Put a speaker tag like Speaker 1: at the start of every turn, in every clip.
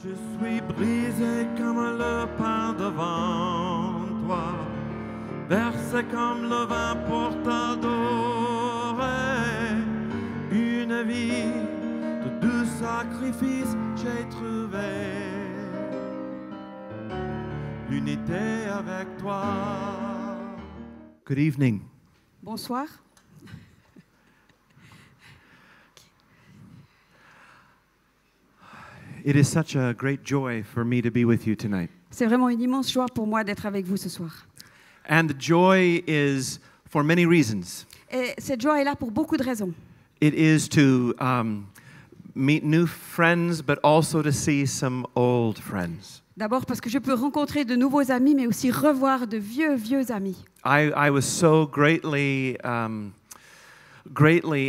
Speaker 1: Je suis brisé comme le pain devant toi, versé comme le vin pour t'adorer. Une vie de doux sacrifice j'ai trouvé, l'unité avec toi. Good evening.
Speaker 2: Bonsoir.
Speaker 1: It is such a great joy for me to be with you tonight.
Speaker 2: C'est vraiment une immense joie pour moi d'être avec vous ce soir.
Speaker 1: And the joy is for many reasons.
Speaker 2: Et cette joie est là pour beaucoup de raisons.
Speaker 1: It is to meet new friends, but also to see some old friends.
Speaker 2: D'abord parce que je peux rencontrer de nouveaux amis, mais aussi revoir de vieux amis.
Speaker 1: I was so greatly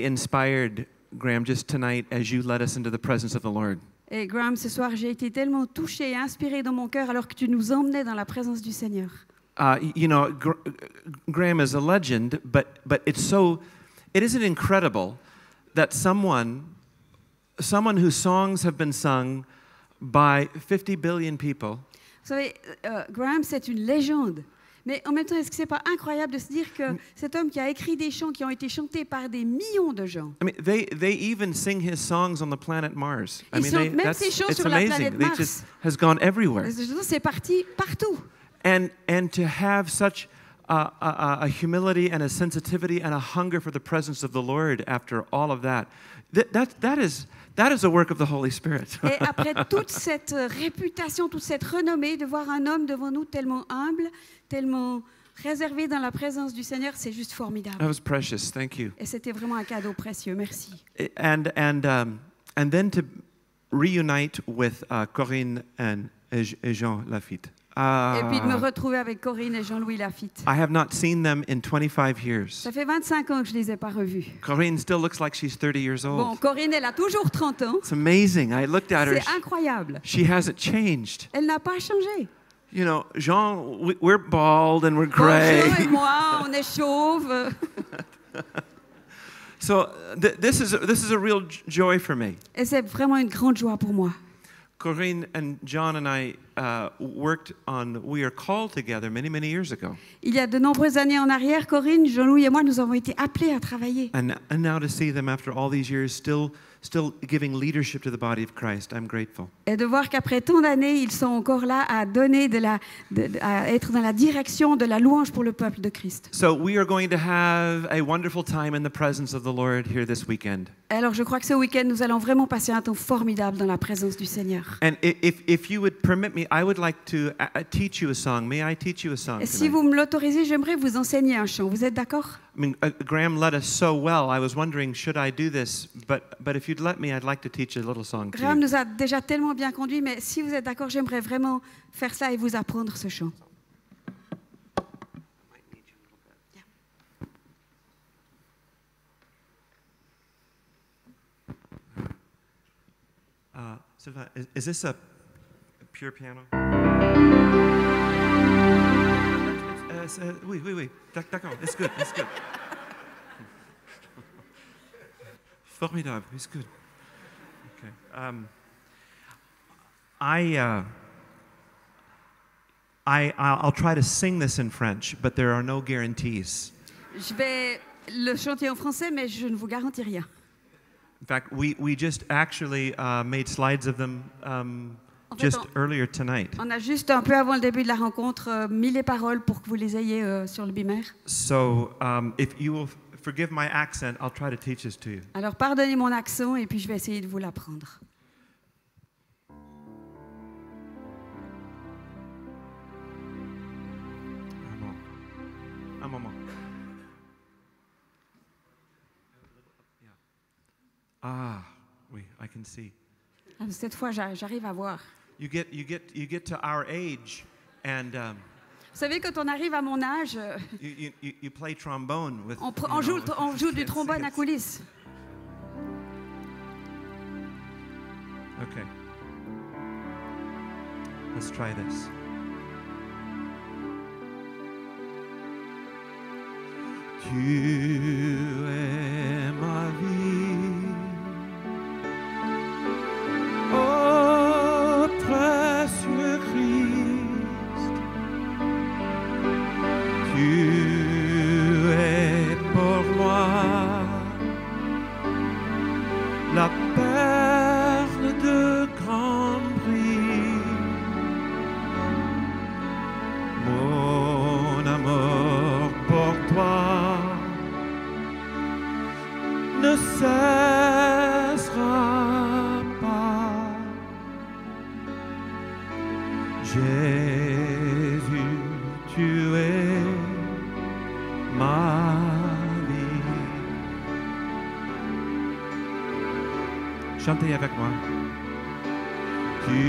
Speaker 1: inspired, Graham, just tonight as you led us into the presence of the Lord.
Speaker 2: Et Graham, ce soir, j'ai été tellement touchée et inspirée dans mon cœur alors que tu nous emmenais dans la présence du Seigneur.
Speaker 1: You know, Graham is a legend, but it isn't incredible that someone whose songs have been sung by 50 billion people.
Speaker 2: Vous savez, Graham, c'est une légende. Mais en même temps, est-ce que c'est pas incroyable de se dire que cet homme qui a écrit des chants qui ont été chantés par des millions de gens.
Speaker 1: I mean, they even sing his songs on the planet Mars. I
Speaker 2: Ils
Speaker 1: mean,
Speaker 2: chantent même ces chants
Speaker 1: it's
Speaker 2: sur la
Speaker 1: amazing.
Speaker 2: planète
Speaker 1: They
Speaker 2: Mars.
Speaker 1: just has gone everywhere.
Speaker 2: C'est parti partout.
Speaker 1: And to have such a humility and a sensitivity and a hunger for the presence of the Lord after all of that, that is a work of the Holy Spirit.
Speaker 2: Et après toute cette réputation, toute cette renommée, de voir un homme devant nous tellement humble, tellement réservé dans la présence du Seigneur, c'est juste formidable.
Speaker 1: That was precious. Thank you.
Speaker 2: Et c'était vraiment un cadeau précieux. Merci.
Speaker 1: And then to reunite with Corinne and Jean Lafitte.
Speaker 2: Et puis de me retrouver avec Corinne et Jean-Louis Lafitte.
Speaker 1: I have not seen them in 25 years.
Speaker 2: Ça fait 25 ans que je les ai pas revus.
Speaker 1: Corinne still looks like she's 30 years old.
Speaker 2: Bon, Corinne, elle a toujours 30 ans.
Speaker 1: It's amazing. I looked at her.
Speaker 2: C'est incroyable.
Speaker 1: She hasn't changed.
Speaker 2: Elle n'a pas changé.
Speaker 1: You know, Jean, we're bald and we're
Speaker 2: Bon,
Speaker 1: gray.
Speaker 2: Jean et moi, on est chauves.
Speaker 1: So this is a real joy for me.
Speaker 2: Et c'est vraiment une grande joie pour moi.
Speaker 1: Corinne and John and I worked on We Are Called together many years ago.
Speaker 2: Il y a de nombreuses années en arrière, Corinne, Jean-Louis et moi, nous avons été appelés à travailler.
Speaker 1: And now to see them after all these years still giving leadership to the body of Christ, I'm grateful.
Speaker 2: Et de voir qu'après tant d'années, ils sont encore là à donner à être dans la direction de la louange pour le peuple de Christ.
Speaker 1: So we are going to have a wonderful time in the presence of the Lord here this weekend.
Speaker 2: Alors je crois que ce week-end, nous allons vraiment passer un temps formidable dans la présence du Seigneur.
Speaker 1: And if you would permit me, I would like to teach you a song. May I teach you a song
Speaker 2: Et si
Speaker 1: tonight?
Speaker 2: vous me l'autorisez, j'aimerais vous enseigner un chant. Vous êtes d'accord?
Speaker 1: I mean, Graham led us so well. I was wondering, should I do this? But if you'd let me, I'd like to teach a little song to
Speaker 2: Graham
Speaker 1: you.
Speaker 2: nous a déjà tellement bien conduits, mais si vous êtes d'accord, j'aimerais vraiment faire ça et vous apprendre ce chant.
Speaker 1: Sylvain, is this a pure piano? Oui. D'accord, it's good. Formidable, it's good. Okay. I'll try to sing this in French, but there are no guarantees.
Speaker 2: Je vais le chanter en français, mais je ne vous garantis rien.
Speaker 1: In fact, we just actually made slides of them earlier tonight.
Speaker 2: On a juste un peu avant le début de la rencontre mis les paroles pour que vous les ayez sur le beamer.
Speaker 1: So if you will forgive my accent, I'll try to teach this to you.
Speaker 2: Alors pardonnez mon accent et puis je vais essayer de vous l'apprendre.
Speaker 1: Un moment. Ah, oui, I can see.
Speaker 2: Cette fois, j'arrive à voir.
Speaker 1: You get to our age, and
Speaker 2: Vous savez, quand on arrive à mon âge,
Speaker 1: you play trombone with.
Speaker 2: on joue du trombone à coulisses.
Speaker 1: Okay. Let's try this. Tu es ma vie. Oh, Jésus, tu es ma vie. Chantez avec moi. Tu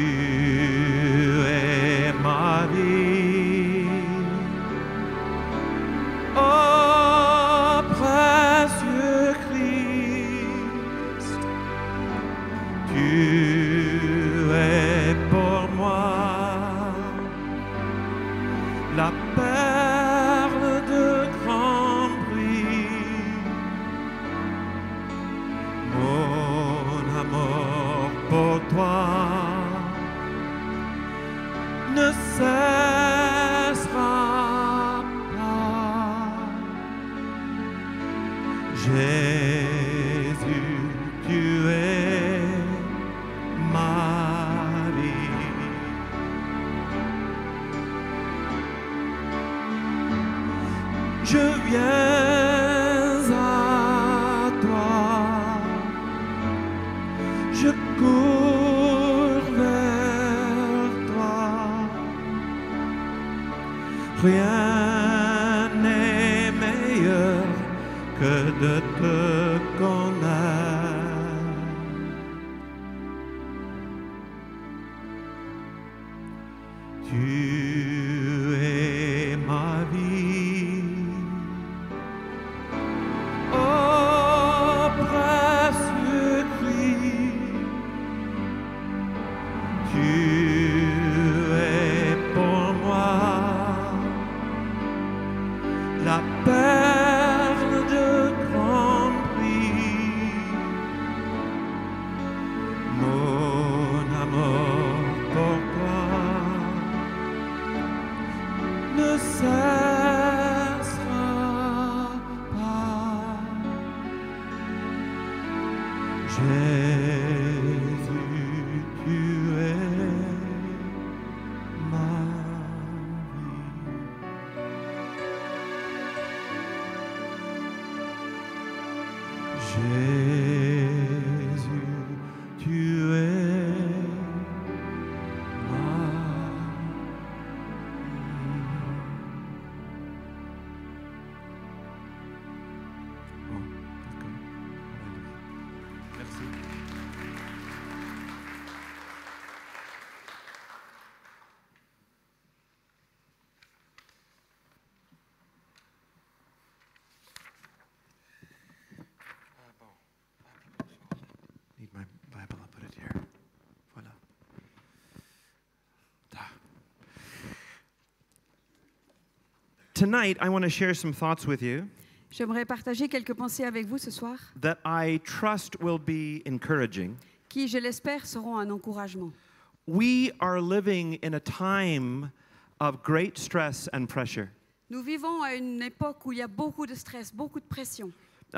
Speaker 1: es ma vie. Oh, précieux Christ, tu es pour moi la perle de grand prix. Mon amour pour toi ne cessera pas. Jésus, tu es ma vie. Je viens à toi, je cours vers toi. Rien n'est meilleur que de te connaître. Tu es ma vie. Oh, précieux Christ, tu es pour moi la perle de grand prix. Mon amour pour toi ne cessera pas. Jésus, tu es ma vie. Jésus, tu es ma Merci. Need my Bible, I'll put it here. Voilà. Tonight, I want to share some thoughts with you
Speaker 2: J'aimerais partager quelques pensées avec vous ce soir,
Speaker 1: that I trust will be encouraging.
Speaker 2: qui, je l'espère, seront un encouragement.
Speaker 1: We are living in a time of great stress and pressure.
Speaker 2: Nous vivons à une époque où il y a beaucoup de stress, beaucoup de pression.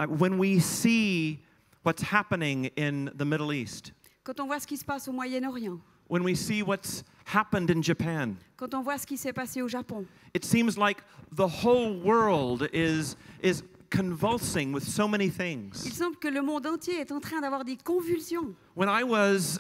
Speaker 1: When we see what's happening in the Middle East,
Speaker 2: Quand on voit ce qui se passe au Moyen-Orient,
Speaker 1: when we see what's happened in Japan,
Speaker 2: quand on voit ce qui s'est passé au Japon,
Speaker 1: it seems like the whole world is convulsing with so many
Speaker 2: il
Speaker 1: things.
Speaker 2: semble que le monde entier est en train d'avoir des convulsions.
Speaker 1: When I was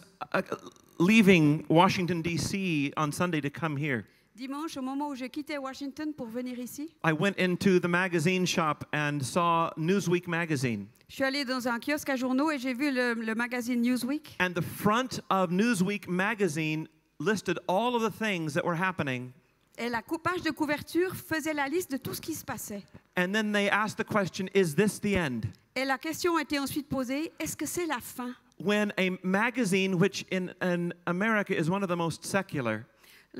Speaker 1: leaving Washington, D.C. on Sunday to come here,
Speaker 2: Dimanche, au moment où je quittais Washington pour venir ici,
Speaker 1: I went into the magazine shop and saw Newsweek magazine.
Speaker 2: je suis allée dans un kiosque à journaux et j'ai vu le magazine Newsweek.
Speaker 1: And the front of Newsweek magazine listed all of the things that were happening.
Speaker 2: Et la page de couverture faisait la liste de tout ce qui se passait.
Speaker 1: And then they asked the question, is this the end?
Speaker 2: Et la question a été ensuite posée, est-ce que c'est la fin?
Speaker 1: When a magazine, which in America is one of the most secular,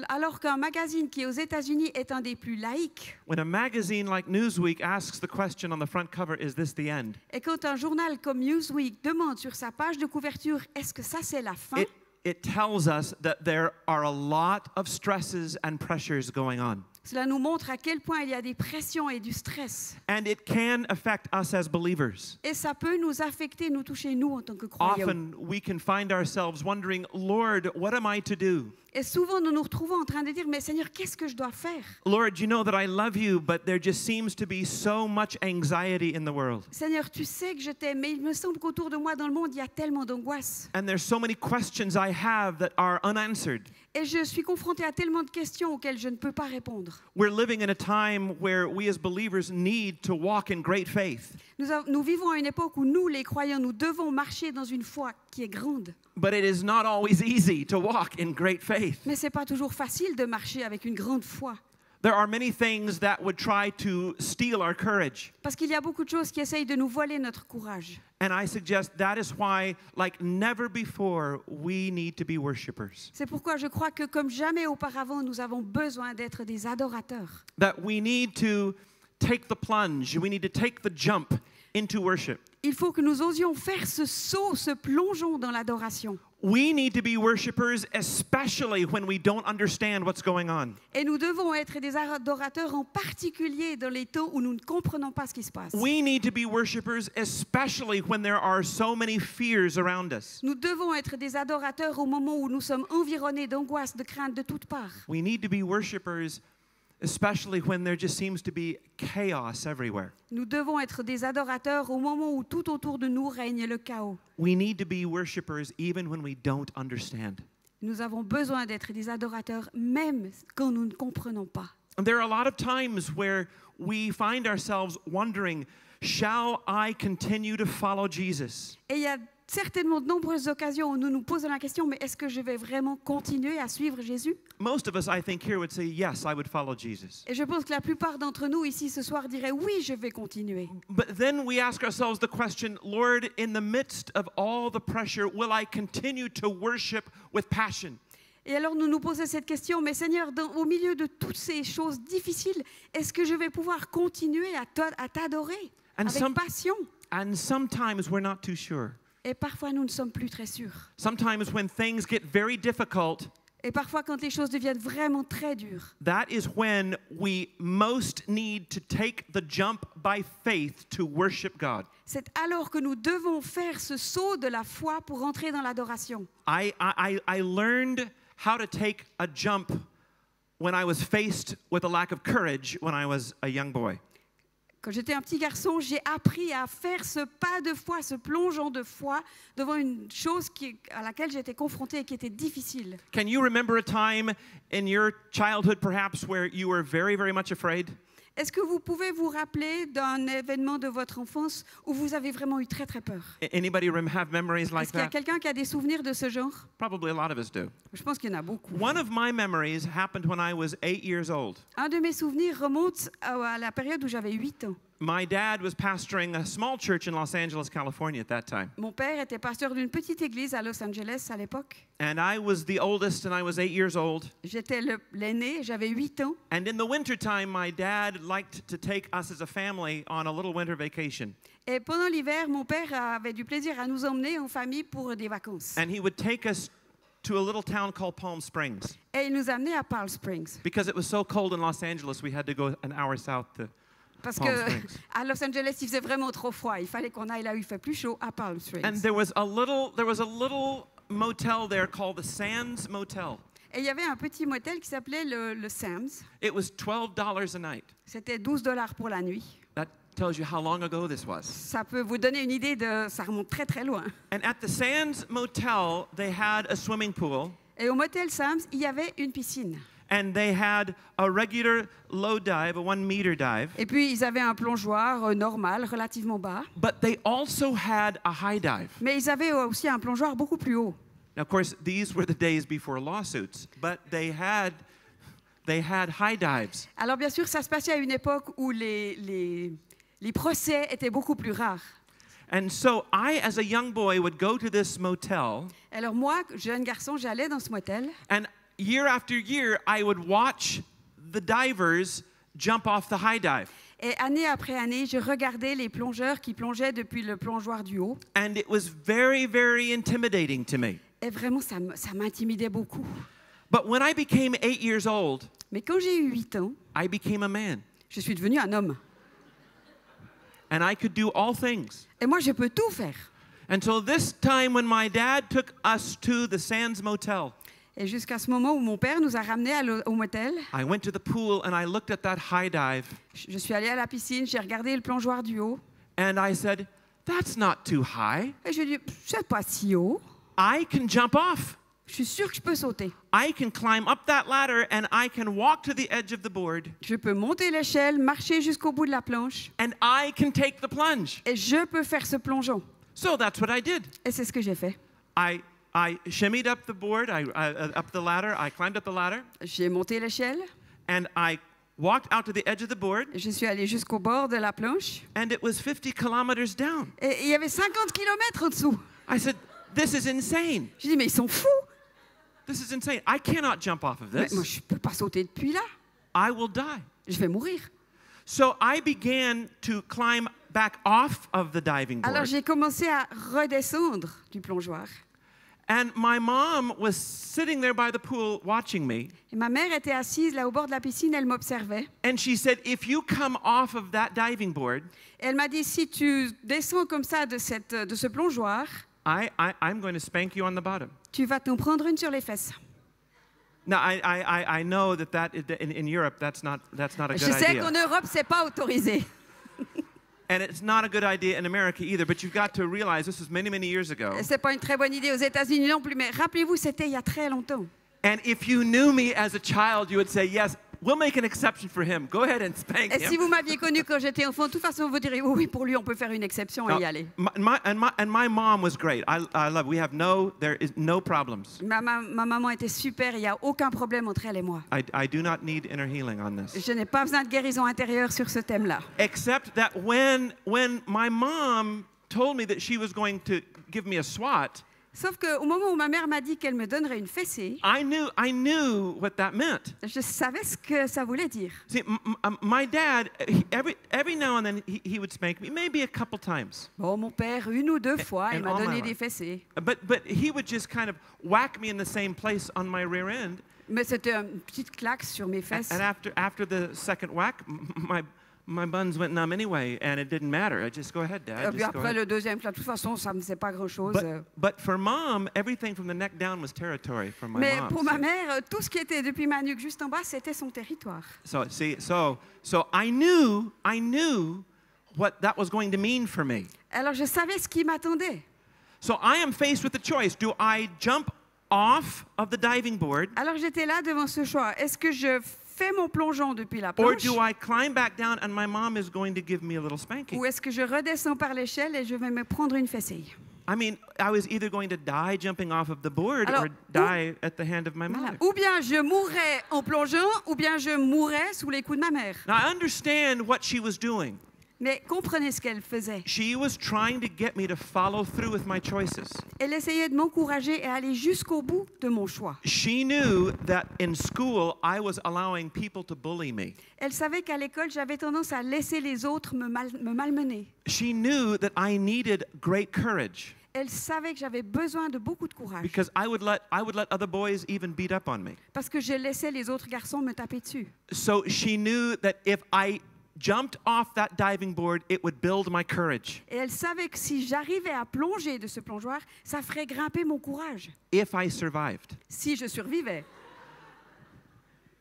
Speaker 2: Alors qu'un magazine qui aux États-Unis est un des plus laïques,
Speaker 1: when a magazine like Newsweek asks the question on the front cover, is this the end?
Speaker 2: et quand un journal comme Newsweek demande sur sa page de couverture, est-ce que ça c'est la fin?
Speaker 1: It tells us that there are a lot of stresses and pressures going on.
Speaker 2: Cela nous montre à quel point il y a des pressions et du stress.
Speaker 1: And it can affect us as believers.
Speaker 2: Et ça peut nous affecter, nous toucher, nous, en tant que croyants.
Speaker 1: Often we can find ourselves wondering, Lord, what am I to do?
Speaker 2: Et souvent, nous nous retrouvons en train de dire, mais Seigneur, qu'est-ce que je dois faire?
Speaker 1: Lord, you know that I love you, but there just seems to be so much anxiety in the world.
Speaker 2: Seigneur, tu sais que je t'aime, mais il me semble qu'autour de moi, dans le monde, il y a tellement d'angoisse.
Speaker 1: And there's so many questions I have that are unanswered.
Speaker 2: Et je suis confrontée à tellement de questions auxquelles je ne peux pas répondre.
Speaker 1: We're living in a time where we as believers need to walk in great faith.
Speaker 2: Nous vivons à une époque où nous, les croyants, nous devons marcher dans une foi qui est grande.
Speaker 1: But it is not always easy to walk in great faith.
Speaker 2: Mais ce n'est pas toujours facile de marcher avec une grande foi.
Speaker 1: There are many things that would try to steal our courage.
Speaker 2: Parce qu'il y a beaucoup de choses qui essayent de nous voler notre courage.
Speaker 1: And I suggest that is why, like never before, we need to be worshipers.
Speaker 2: C'est pourquoi je crois que comme jamais auparavant, nous avons besoin d'être des adorateurs.
Speaker 1: That we need to take the plunge, we need to take the jump into worship.
Speaker 2: Il faut que nous osions faire ce saut, ce plongeon dans l'adoration.
Speaker 1: We need to be worshipers, especially when we don't understand what's going on.
Speaker 2: Et nous devons être des adorateurs en particulier dans les temps où nous ne comprenons pas ce qui se passe.
Speaker 1: We need to be worshipers, especially when there are so many fears around us.
Speaker 2: Nous devons être des adorateurs au moment où nous sommes environnés d'angoisse, de crainte de toutes parts.
Speaker 1: We need to be worshipers, especially when there just seems to be chaos everywhere.
Speaker 2: Nous devons être des adorateurs au moment où tout autour de nous règne le chaos.
Speaker 1: We need to be worshipers even when we don't understand.
Speaker 2: Nous avons besoin d'être des adorateurs même quand nous ne comprenons pas.
Speaker 1: And there are a lot of times where we find ourselves wondering, shall I continue to follow Jesus?
Speaker 2: Et il y a certainement de nombreuses occasions où nous nous posons la question, mais est-ce que je vais vraiment continuer à suivre Jésus?
Speaker 1: Most of us, I think, here would say, yes, I would follow Jesus.
Speaker 2: Et je pense que la plupart d'entre nous ici ce soir diraient, oui, je vais continuer.
Speaker 1: But then we ask ourselves the question, Lord, in the midst of all the pressure, will I continue to worship with passion?
Speaker 2: Et alors nous nous posons cette question, mais Seigneur, au milieu de toutes ces choses difficiles, est-ce que je vais pouvoir continuer à t'adorer avec passion?
Speaker 1: And sometimes we're not too sure.
Speaker 2: Et parfois nous ne sommes plus très sûrs.
Speaker 1: Sometimes when things get very difficult,
Speaker 2: et parfois quand les choses deviennent vraiment très dures,
Speaker 1: that is when we most need to take the jump by faith to worship God.
Speaker 2: C'est alors que nous devons faire ce saut de la foi pour entrer dans l'adoration.
Speaker 1: I learned how to take a jump when I was faced with a lack of courage when I was a young boy.
Speaker 2: Quand j'étais un petit garçon, j'ai appris à faire ce pas de foi, ce plongeon de foi devant une chose à laquelle j'étais confrontée et qui était difficile.
Speaker 1: Can you remember a time in your childhood perhaps where you were very, very much afraid?
Speaker 2: Est-ce que vous pouvez vous rappeler d'un événement de votre enfance où vous avez vraiment eu très très peur?
Speaker 1: Anybody have memories like
Speaker 2: Est-ce qu'il y a
Speaker 1: that?
Speaker 2: quelqu'un qui a des souvenirs de ce genre?
Speaker 1: Probably a lot of us do.
Speaker 2: Je pense qu'il y en a beaucoup.
Speaker 1: One of my memories happened when I was 8 years old.
Speaker 2: Un de mes souvenirs remonte à la période où j'avais 8 ans.
Speaker 1: My dad was pastoring a small church in Los Angeles, California at that time.
Speaker 2: Mon père était pasteur d'une petite église à Los Angeles à l'époque.
Speaker 1: And I was the oldest and I was 8 years old.
Speaker 2: J'étais l'aîné, j'avais 8 ans.
Speaker 1: And in the wintertime, my dad liked to take us as a family on a little winter vacation.
Speaker 2: Et pendant l'hiver, mon père avait du plaisir à nous emmener en famille pour des vacances.
Speaker 1: And he would take us to a little town called Palm Springs.
Speaker 2: Et il nous amenait à Palm Springs.
Speaker 1: Because it was so cold in Los Angeles, we had to go an hour south to
Speaker 2: Parce qu'à Los Angeles, il faisait vraiment trop froid. Il fallait qu'on aille là où il fait plus chaud, à Palm Springs.
Speaker 1: And there was a little motel there called the Sands Motel.
Speaker 2: Et il y avait un petit motel qui s'appelait le Sam's.
Speaker 1: It was $12 a night.
Speaker 2: C'était $12 pour la nuit.
Speaker 1: That tells you how long ago this was.
Speaker 2: Ça peut vous donner une idée ça remonte très très loin.
Speaker 1: And at the Sands Motel, they had a swimming pool.
Speaker 2: Et au motel Sam's, il y avait une piscine.
Speaker 1: And they had a regular low dive, a 1 meter dive.
Speaker 2: Et puis ils avaient un plongeoir normal, relativement bas.
Speaker 1: But they also had a high dive.
Speaker 2: Mais ils avaient aussi un plongeoir beaucoup plus haut.
Speaker 1: Now, of course, these were the days before lawsuits, but they had high dives.
Speaker 2: Alors bien sûr, ça se passait à une époque où les procès étaient beaucoup plus rares.
Speaker 1: And so I, as a young boy, would go to this motel.
Speaker 2: Alors moi, jeune garçon, j'allais dans ce motel.
Speaker 1: And year after year, I would watch the divers jump off the high dive.
Speaker 2: Et année après année, je regardais les plongeurs qui plongeaient depuis le plongeoir du haut.
Speaker 1: And it was very, very intimidating to me.
Speaker 2: Et vraiment, ça m'intimidait beaucoup.
Speaker 1: But when I became 8 years old,
Speaker 2: Mais quand j'ai eu 8 ans,
Speaker 1: I became a man.
Speaker 2: je suis devenu un homme.
Speaker 1: And I could do all things.
Speaker 2: Et moi, je peux tout faire.
Speaker 1: Until this time when my dad took us to the Sands Motel.
Speaker 2: Et jusqu'à ce moment où mon père nous a ramenés au motel,
Speaker 1: I went to the pool and I looked at that high dive.
Speaker 2: je suis allée à la piscine, j'ai regardé le plongeoir du haut.
Speaker 1: And I said, that's not too high.
Speaker 2: Et je dis, c'est pas si haut.
Speaker 1: I can jump off.
Speaker 2: Je suis sûre que je peux sauter.
Speaker 1: I can climb up that ladder and I can walk to the edge of the board.
Speaker 2: Je peux monter l'échelle, marcher jusqu'au bout de la planche.
Speaker 1: And I can take the plunge.
Speaker 2: Et je peux faire ce plongeon.
Speaker 1: So that's what I did.
Speaker 2: Et c'est ce que j'ai fait.
Speaker 1: I shimmied up the board, up the ladder. I climbed up the ladder.
Speaker 2: J'ai monté l'échelle.
Speaker 1: And I walked out to the edge of the board.
Speaker 2: Je suis allée jusqu'au bord de la planche.
Speaker 1: And it was 50 kilometers down.
Speaker 2: Et il y avait 50 kilomètres en dessous.
Speaker 1: I said, this is insane.
Speaker 2: Je dis, mais ils sont fous.
Speaker 1: This is insane. I cannot jump off of
Speaker 2: Mais
Speaker 1: this.
Speaker 2: moi, je ne peux pas sauter depuis là.
Speaker 1: I will die.
Speaker 2: Je vais mourir.
Speaker 1: So I began to climb back off of the diving
Speaker 2: Alors
Speaker 1: board.
Speaker 2: j'ai commencé à redescendre du plongeoir.
Speaker 1: And my mom was sitting there by the pool watching me.
Speaker 2: Et ma mère était assise là au bord de la piscine, elle m'observait.
Speaker 1: And she said, if you come off of that diving board,
Speaker 2: Et elle m'a dit, si tu descends comme ça de ce plongeoir,
Speaker 1: I'm going to spank you on the bottom.
Speaker 2: tu vas t'en prendre une sur les fesses.
Speaker 1: Now, I know that in Europe, that's not a good
Speaker 2: Je sais
Speaker 1: idea.
Speaker 2: qu'en Europe, c'est pas autorisé.
Speaker 1: And it's not a good idea in America either, but you've got to realize this was many, many years ago.
Speaker 2: C'est pas une très bonne idée aux États-Unis non plus, mais rappelez-vous, c'était il y a très longtemps.
Speaker 1: And if you knew me as a child, you would say, yes, we'll make an exception for him. Go ahead and spank
Speaker 2: Et si
Speaker 1: him.
Speaker 2: vous m'aviez connu quand j'étais enfant, de toute façon, vous diriez, oui, pour lui, on peut faire une exception et y aller.
Speaker 1: My mom was great. I love. There is no problems.
Speaker 2: Ma maman était super, il n'y a aucun problème entre elle et moi.
Speaker 1: I do not need inner healing on this.
Speaker 2: Je n'ai pas besoin de guérison intérieure sur ce thème-là.
Speaker 1: Except that when my mom told me that she was going to give me a swat,
Speaker 2: Sauf qu'au moment où ma mère m'a dit qu'elle me donnerait une fessée,
Speaker 1: I knew what that meant.
Speaker 2: je savais ce que ça voulait dire.
Speaker 1: See, my dad, every now and then, he would spank me, maybe a couple times.
Speaker 2: Bon, mon père, une ou deux fois, il
Speaker 1: And
Speaker 2: m'a
Speaker 1: all my
Speaker 2: donné
Speaker 1: life.
Speaker 2: des fessées.
Speaker 1: But he would just kind of whack me in the same place on my rear end.
Speaker 2: Mais c'était une petite claque sur mes fesses.
Speaker 1: And after the second whack, my buns went numb anyway, and it didn't matter. I just go ahead,
Speaker 2: Et
Speaker 1: Dad.
Speaker 2: puis
Speaker 1: Just go
Speaker 2: après
Speaker 1: ahead.
Speaker 2: le deuxième claque, de toute façon, ça ne me faisait pas grand-chose.
Speaker 1: But for Mom, everything from the neck down was territory for my
Speaker 2: Mais
Speaker 1: mom.
Speaker 2: pour ma mère, tout ce qui était depuis ma nuque juste en bas, c'était son territoire.
Speaker 1: So I knew what that was going to mean for me.
Speaker 2: Alors je savais ce qui m'attendait.
Speaker 1: So I am faced with a choice. Do I jump off of the diving board,
Speaker 2: Alors j'étais là devant ce choix. Est-ce que je fais mon plongeon depuis la
Speaker 1: or
Speaker 2: planche
Speaker 1: do I climb back down and my mom is going to give me a little spanking?
Speaker 2: ou est-ce que je redescends par l'échelle et je vais me prendre une fessée?
Speaker 1: I mean, I was either going to die jumping off of the board
Speaker 2: Alors,
Speaker 1: or die at the hand of my
Speaker 2: Voilà.
Speaker 1: mother.
Speaker 2: Ou bien je mourrais en plongeant, ou bien je mourrais sous les coups de ma mère.
Speaker 1: Now, I understand what she was doing.
Speaker 2: Mais comprenez ce qu'elle faisait.
Speaker 1: She was trying to get me to follow through with my choices.
Speaker 2: Elle essayait de m'encourager et aller jusqu'au bout de mon choix.
Speaker 1: She knew that in school I was allowing people to bully me.
Speaker 2: Elle savait qu'à l'école, j'avais tendance à laisser les autres me malmener.
Speaker 1: She knew that I needed great courage
Speaker 2: Elle savait que j'avais besoin de beaucoup de courage
Speaker 1: because I would let other boys even beat up on me.
Speaker 2: parce que je laissais les autres garçons me taper dessus.
Speaker 1: So she knew that if I jumped off that diving board, it would build my courage.
Speaker 2: Et elle savait que si j'arrivais à plonger de ce plongeoir, ça ferait grimper mon courage,
Speaker 1: If I survived.
Speaker 2: si je survivais.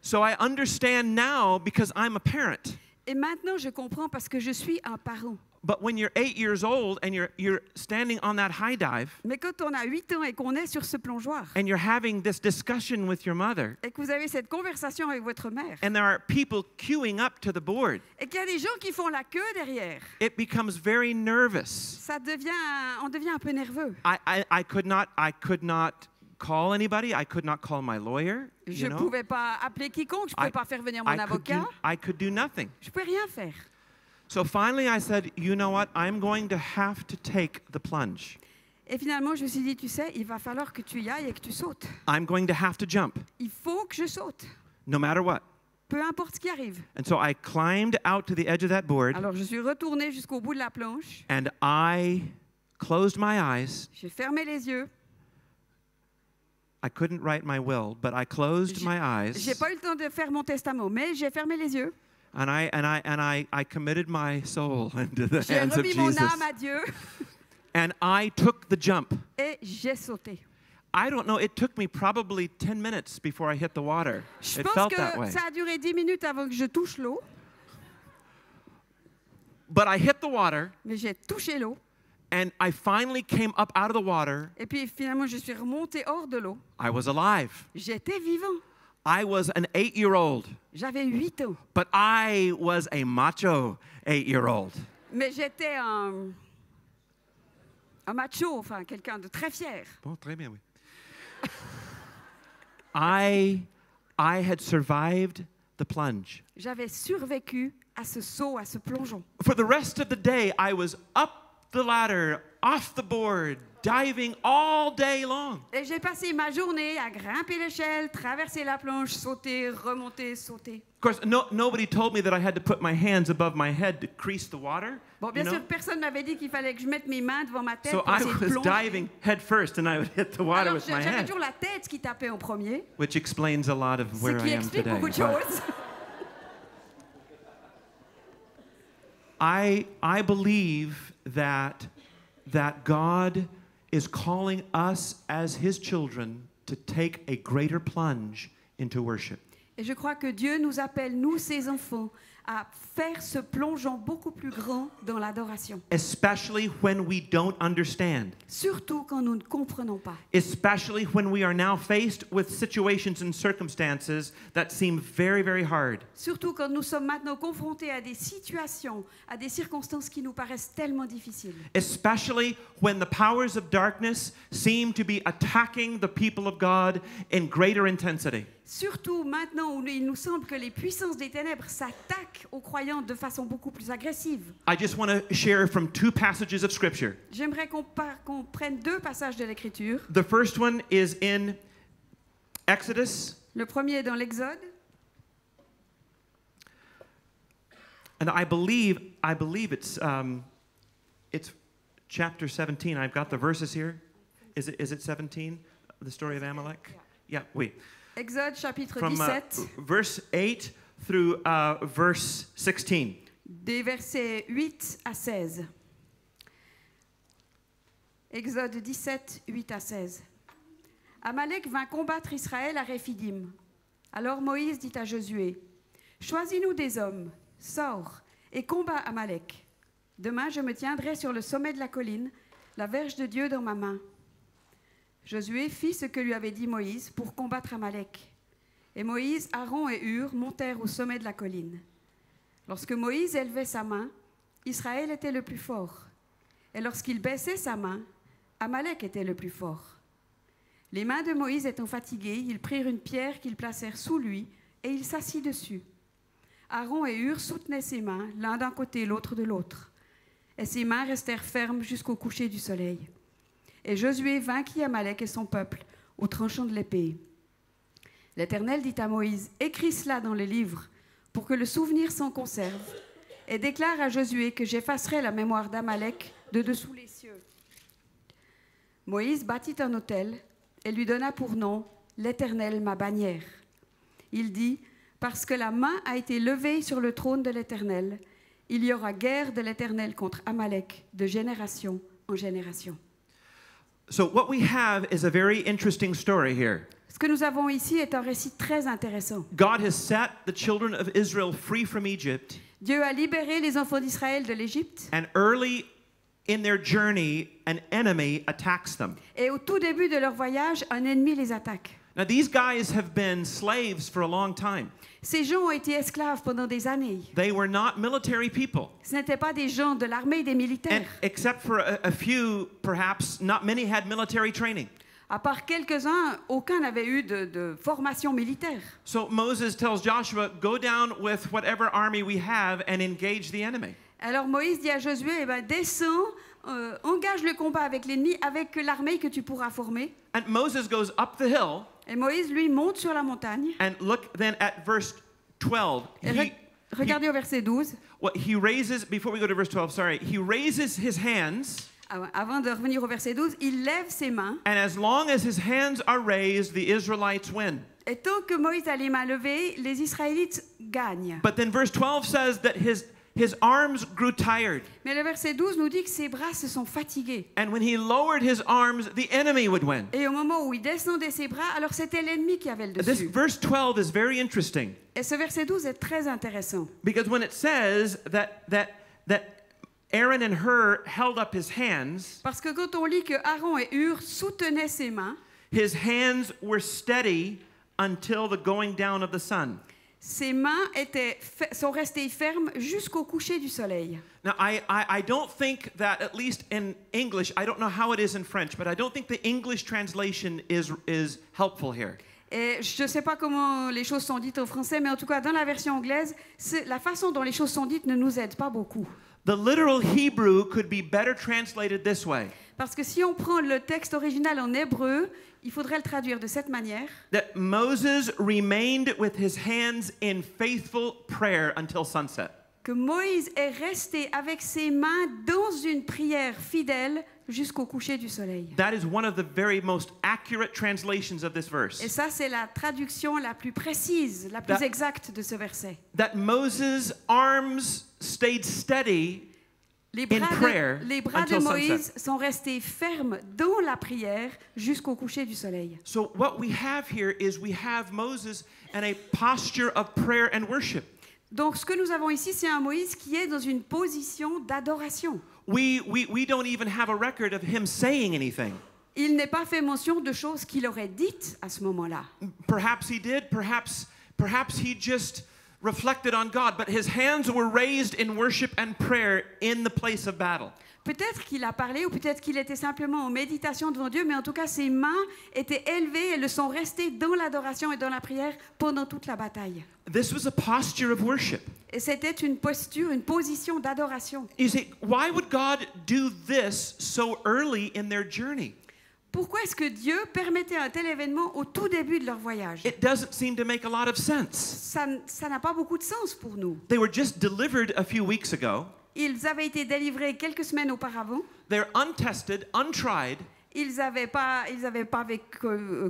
Speaker 1: So I understand now because I'm a parent.
Speaker 2: Et maintenant, je comprends parce que je suis un parent.
Speaker 1: But when you're 8 years old and you're standing on that high dive
Speaker 2: Mais quand on a 8 ans et qu'on est sur ce plongeoir,
Speaker 1: and you're having this discussion with your mother
Speaker 2: et que vous avez cette conversation avec votre mère,
Speaker 1: and there are people queuing up to the board,
Speaker 2: et qu'il y a des gens qui font la queue derrière,
Speaker 1: it becomes very nervous.
Speaker 2: on devient un peu nerveux.
Speaker 1: I could not call anybody. I could not call my lawyer.
Speaker 2: Je
Speaker 1: You
Speaker 2: ne
Speaker 1: know?
Speaker 2: pouvais pas appeler quiconque, je ne pouvais pas faire venir mon avocat,
Speaker 1: I could do nothing.
Speaker 2: je ne pouvais rien faire.
Speaker 1: So finally I said, you know what? I'm going to have to take the plunge.
Speaker 2: Et finalement, je me suis dit, tu sais, il va falloir que tu y ailles et que tu sautes.
Speaker 1: I'm going to have to jump,
Speaker 2: Il faut que je saute,
Speaker 1: no matter what.
Speaker 2: peu importe ce qui arrive.
Speaker 1: And so I climbed out to the edge of that board
Speaker 2: Alors, je suis retournée jusqu'au bout de la planche,
Speaker 1: and I closed my eyes
Speaker 2: j'ai fermé les yeux
Speaker 1: I couldn't write my will, but I closed my eyes
Speaker 2: J'ai pas eu le temps de faire mon testament, mais j'ai fermé les yeux.
Speaker 1: and I committed my soul into the
Speaker 2: J'ai
Speaker 1: hands of
Speaker 2: remis mon
Speaker 1: Jesus.
Speaker 2: âme à Dieu
Speaker 1: And I took the jump.
Speaker 2: et j'ai sauté.
Speaker 1: I don't know, it took me probably 10 minutes before I hit the water.
Speaker 2: Je
Speaker 1: It
Speaker 2: pense
Speaker 1: felt
Speaker 2: que
Speaker 1: that way.
Speaker 2: ça a duré 10 minutes avant que je touche l'eau,
Speaker 1: But I hit the water,
Speaker 2: mais j'ai touché l'eau.
Speaker 1: and I finally came up out of the water.
Speaker 2: Et puis finalement, je suis remontée hors de l'eau.
Speaker 1: I was alive.
Speaker 2: J'étais vivant.
Speaker 1: I was an 8-year-old,
Speaker 2: J'avais 8 ans.
Speaker 1: but I was a macho 8-year-old.
Speaker 2: Mais j'étais un macho, enfin quelqu'un de très fier.
Speaker 1: Bon, très bien, oui. I had survived the plunge.
Speaker 2: J'avais survécu à ce saut, à ce plongeon.
Speaker 1: For the rest of the day, I was up the ladder, off the board, diving all day long.
Speaker 2: Et j'ai passé ma journée à grimper l'échelle, traverser la planche, sauter, remonter, sauter.
Speaker 1: Of course, nobody told me that I had to put my hands above my head to crease the water.
Speaker 2: Bon, bien
Speaker 1: you
Speaker 2: sûr,
Speaker 1: know?
Speaker 2: personne m'avait dit qu'il fallait que je mette mes mains devant ma tête
Speaker 1: So
Speaker 2: pour
Speaker 1: I
Speaker 2: essayer de
Speaker 1: was
Speaker 2: plonger.
Speaker 1: diving head first, and I would hit the water
Speaker 2: Alors,
Speaker 1: with my
Speaker 2: j'avais
Speaker 1: head,
Speaker 2: toujours la tête qui tapait en premier,
Speaker 1: which explains a lot of
Speaker 2: ce
Speaker 1: where
Speaker 2: qui
Speaker 1: I am
Speaker 2: explique
Speaker 1: today.
Speaker 2: beaucoup de
Speaker 1: But
Speaker 2: choses.
Speaker 1: I believe that God is calling us as His children to take a greater plunge into worship.
Speaker 2: Et je crois que Dieu nous appelle, nous, ses enfants, à faire ce plongeon beaucoup plus grand dans l'adoration.
Speaker 1: Especially when we don't understand.
Speaker 2: Surtout quand nous ne comprenons pas.
Speaker 1: Especially when we are now faced with situations and circumstances that seem very, very hard.
Speaker 2: Surtout quand nous sommes maintenant confrontés à des situations, à des circonstances qui nous paraissent tellement difficiles.
Speaker 1: Especially when the powers of darkness seem to be attacking the people of God in greater intensity.
Speaker 2: Surtout maintenant où il nous semble que les puissances des ténèbres s'attaquent aux croyants de façon beaucoup plus agressive.
Speaker 1: I just want to share from two passages of Scripture.
Speaker 2: J'aimerais qu'on prenne 2 passages de l'Écriture.
Speaker 1: The first one is in Exodus,
Speaker 2: Le premier est dans l'Exode.
Speaker 1: and I believe it's chapter 17. I've got the verses here. Is it 17? The story of Amalek? Yeah, wait.
Speaker 2: Exode chapitre
Speaker 1: From
Speaker 2: 17,
Speaker 1: verse 8 through verse 16.
Speaker 2: des versets 8 à 16. Exode 17, 8 à 16. Amalek vint combattre Israël à Réphidim. Alors Moïse dit à Josué, « Choisis-nous des hommes, sors et combat Amalek. Demain, je me tiendrai sur le sommet de la colline, la verge de Dieu dans ma main. » Josué fit ce que lui avait dit Moïse pour combattre Amalek. Et Moïse, Aaron et Hur montèrent au sommet de la colline. Lorsque Moïse élevait sa main, Israël était le plus fort. Et lorsqu'il baissait sa main, Amalek était le plus fort. Les mains de Moïse étant fatiguées, ils prirent une pierre qu'ils placèrent sous lui et il s'assit dessus. Aaron et Hur soutenaient ses mains, l'un d'un côté, l'autre de l'autre. Et ses mains restèrent fermes jusqu'au coucher du soleil. Et Josué vainquit Amalek et son peuple au tranchant de l'épée. L'Éternel dit à Moïse, « Écris cela dans les livres, pour que le souvenir s'en conserve, et déclare à Josué que j'effacerai la mémoire d'Amalek de dessous les cieux. » Moïse bâtit un autel et lui donna pour nom « L'Éternel, ma bannière ». Il dit, « Parce que la main a été levée sur le trône de l'Éternel, il y aura guerre de l'Éternel contre Amalek de génération en génération. »
Speaker 1: So what we have is a very interesting story here.
Speaker 2: Ce que nous avons ici est un récit très intéressant.
Speaker 1: God has set the children of Israel free from Egypt,
Speaker 2: Dieu a libéré les enfants d'Israël de l'Égypte
Speaker 1: and early in their journey, an enemy attacks them.
Speaker 2: et au tout début de leur voyage, un ennemi les attaque.
Speaker 1: Now, these guys have been slaves for a long time.
Speaker 2: Ces gens ont été esclaves pendant des années.
Speaker 1: They were not military people.
Speaker 2: Ce n'étaient pas des gens de l'armée, des
Speaker 1: And
Speaker 2: militaires.
Speaker 1: except for a few, perhaps, not many had military training.
Speaker 2: À part quelques-uns, aucun n'avait eu de formation militaire.
Speaker 1: So Moses tells Joshua, go down with whatever army we have and engage the enemy.
Speaker 2: Alors Moïse dit à Josué, eh ben, descends, engage le combat avec l'ennemi, avec l'armée que tu pourras former.
Speaker 1: And Moses goes up the hill,
Speaker 2: Et Moïse, lui, monte sur la montagne.
Speaker 1: and look then at verse 12.
Speaker 2: Et regardez au verset 12.
Speaker 1: He raises, before we go to verse 12, sorry, he raises his hands,
Speaker 2: avant de revenir au verset 12, il lève ses mains.
Speaker 1: And as long as his hands are raised, the Israelites win.
Speaker 2: Et tant que Moïse a les mains levées, les Israélites gagnent.
Speaker 1: But then verse 12 says that his arms grew tired.
Speaker 2: Mais le verset 12 nous dit que ses bras se sont fatigués.
Speaker 1: And when he lowered his arms, the enemy would win.
Speaker 2: Et au moment où il descendait ses bras, alors c'était l'ennemi qui avait le
Speaker 1: This
Speaker 2: dessus.
Speaker 1: verse 12 is very interesting
Speaker 2: Et ce verset 12 est très intéressant.
Speaker 1: because when it says that Aaron and Hur held up his hands,
Speaker 2: Parce que quand on lit que Aaron et Hur soutenaient ses mains,
Speaker 1: his hands were steady until the going down of the sun.
Speaker 2: ses mains sont restées fermes jusqu'au coucher du soleil.
Speaker 1: Now, I don't think that, at least in English, I don't know how it is in French, but I don't think the English translation is helpful here.
Speaker 2: Et je ne sais pas comment les choses sont dites en français, mais en tout cas, dans la version anglaise, la façon dont les choses sont dites ne nous aide pas beaucoup.
Speaker 1: The literal Hebrew could be better translated this way.
Speaker 2: Parce que si on prend le texte original en hébreu, il faudrait le traduire de cette manière.
Speaker 1: That Moses remained with his hands in faithful prayer until sunset.
Speaker 2: Que Moïse est resté avec ses mains dans une prière fidèle jusqu'au coucher du soleil.
Speaker 1: That is one of the very most accurate translations of this verse.
Speaker 2: Et ça, c'est la traduction la plus précise, la plus exacte de ce verset.
Speaker 1: That Moses' arms stayed steady
Speaker 2: Les
Speaker 1: in prayer
Speaker 2: bras de
Speaker 1: until
Speaker 2: Moïse
Speaker 1: sunset.
Speaker 2: sont restés fermes dans la prière jusqu'au coucher du soleil.
Speaker 1: So what we have here is we have Moses in a posture of prayer and worship.
Speaker 2: Donc, ce que nous avons ici, c'est un Moïse qui est dans une position d'adoration.
Speaker 1: We don't even have a record of him saying anything.
Speaker 2: Il n'est pas fait mention de choses qu'il aurait dites à ce moment-là.
Speaker 1: Perhaps he did, perhaps he just reflected on God, but his hands were raised in worship and prayer in the place of battle.
Speaker 2: Peut-être qu'il a parlé ou peut-être qu'il était simplement en méditation devant Dieu, mais en tout cas, ses mains étaient élevées, elles sont restées dans l'adoration et dans la prière pendant toute la bataille.
Speaker 1: This was a posture of worship.
Speaker 2: Et c'était une posture, une position d'adoration.
Speaker 1: You say, why would God do this so early in their journey?
Speaker 2: Pourquoi est-ce que Dieu permettait un tel événement au tout début de leur voyage?
Speaker 1: It doesn't seem to make a lot of sense.
Speaker 2: Ça n'a pas beaucoup de sens pour nous.
Speaker 1: They were just delivered a few weeks ago.
Speaker 2: Ils avaient été délivrés quelques semaines auparavant.
Speaker 1: They're untested, untried,
Speaker 2: Ils n'avaient pas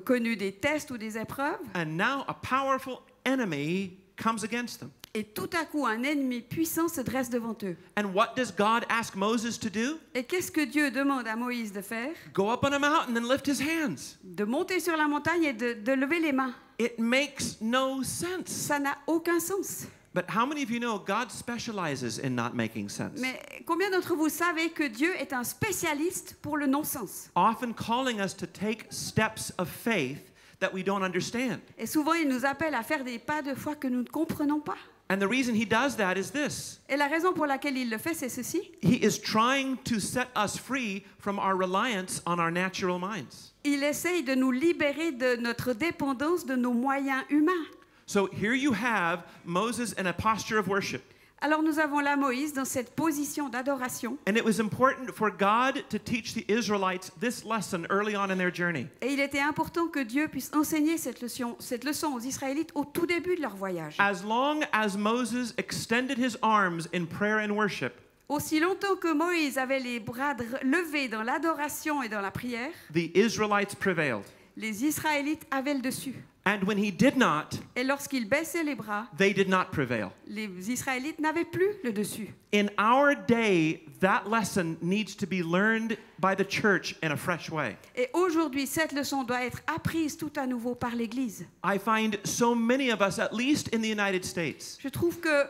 Speaker 2: connu des tests ou des épreuves.
Speaker 1: and now a powerful enemy comes against them.
Speaker 2: Et tout à coup, un ennemi puissant se dresse devant eux.
Speaker 1: And what does God ask Moses to do?
Speaker 2: Et qu'est-ce que Dieu demande à Moïse de faire?
Speaker 1: Go up on a mountain and lift his hands.
Speaker 2: De monter sur la montagne et de lever les mains.
Speaker 1: It makes no sense.
Speaker 2: Ça n'a aucun sens.
Speaker 1: But how many of you know God specializes in not making sense?
Speaker 2: Mais combien d'entre vous savez que Dieu est un spécialiste pour le non-sens?
Speaker 1: Often calling us to take steps of faith that we don't understand.
Speaker 2: Et souvent, il nous appelle à faire des pas de foi que nous ne comprenons pas.
Speaker 1: And the reason he does that is this.
Speaker 2: Et la raison pour laquelle il le fait, c'est ceci.
Speaker 1: He is trying to set us free from our reliance on our natural minds.
Speaker 2: Il essaye de nous libérer de notre dépendance de nos moyens humains.
Speaker 1: So here you have Moses in a posture of worship.
Speaker 2: Alors nous avons là Moïse dans cette position d'adoration.
Speaker 1: And it was important for God to teach the Israelites this lesson early on in their journey.
Speaker 2: Et il était important que Dieu puisse enseigner cette leçon aux Israélites au tout début de leur voyage.
Speaker 1: As long as Moses extended his arms in prayer and worship,
Speaker 2: Aussi longtemps que Moïse avait les bras levés dans l'adoration et dans la prière,
Speaker 1: the Israelites prevailed.
Speaker 2: les Israélites avaient le dessus.
Speaker 1: And when he did not,
Speaker 2: Et lorsqu'il baissait les bras,
Speaker 1: they did not prevail.
Speaker 2: les Israélites n'avaient plus le dessus.
Speaker 1: In our day, that lesson needs to be learned by the church in a fresh way.
Speaker 2: Et aujourd'hui, cette leçon doit être apprise tout à nouveau par l'Église.
Speaker 1: I find so many of us, at least in the United States,
Speaker 2: Je trouve que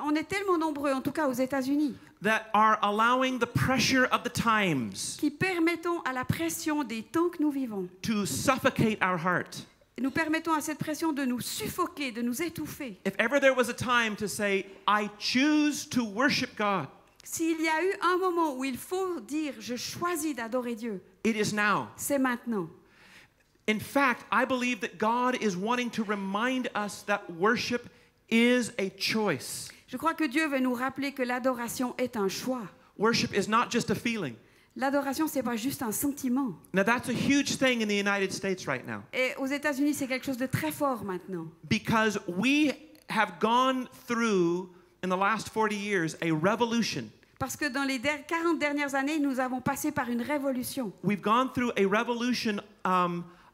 Speaker 2: on est tellement nombreux, en tout cas aux États-Unis,
Speaker 1: that are allowing the pressure of the times
Speaker 2: qui permettons à la pression des temps que nous vivons,
Speaker 1: to suffocate our heart.
Speaker 2: nous permettons à cette pression de nous suffoquer, de nous étouffer.
Speaker 1: If ever there was a time to say, I choose to worship God,
Speaker 2: S'il y a eu un moment où il faut dire « je choisis d'adorer Dieu
Speaker 1: it is now. »
Speaker 2: c'est maintenant.
Speaker 1: In fact, I believe that God is wanting to remind us that worship is a choice.
Speaker 2: Je crois que Dieu veut nous rappeler que l'adoration est un choix.
Speaker 1: Worship is not just a feeling.
Speaker 2: L'adoration, c'est pas juste un sentiment.
Speaker 1: Now, that's a huge thing in the United States right now
Speaker 2: Et aux États-Unis, c'est quelque chose de très fort maintenant.
Speaker 1: because we have gone through, in the last 40 years, a revolution
Speaker 2: Parce que dans les 40 dernières années, nous avons passé par une révolution.
Speaker 1: We've gone through a revolution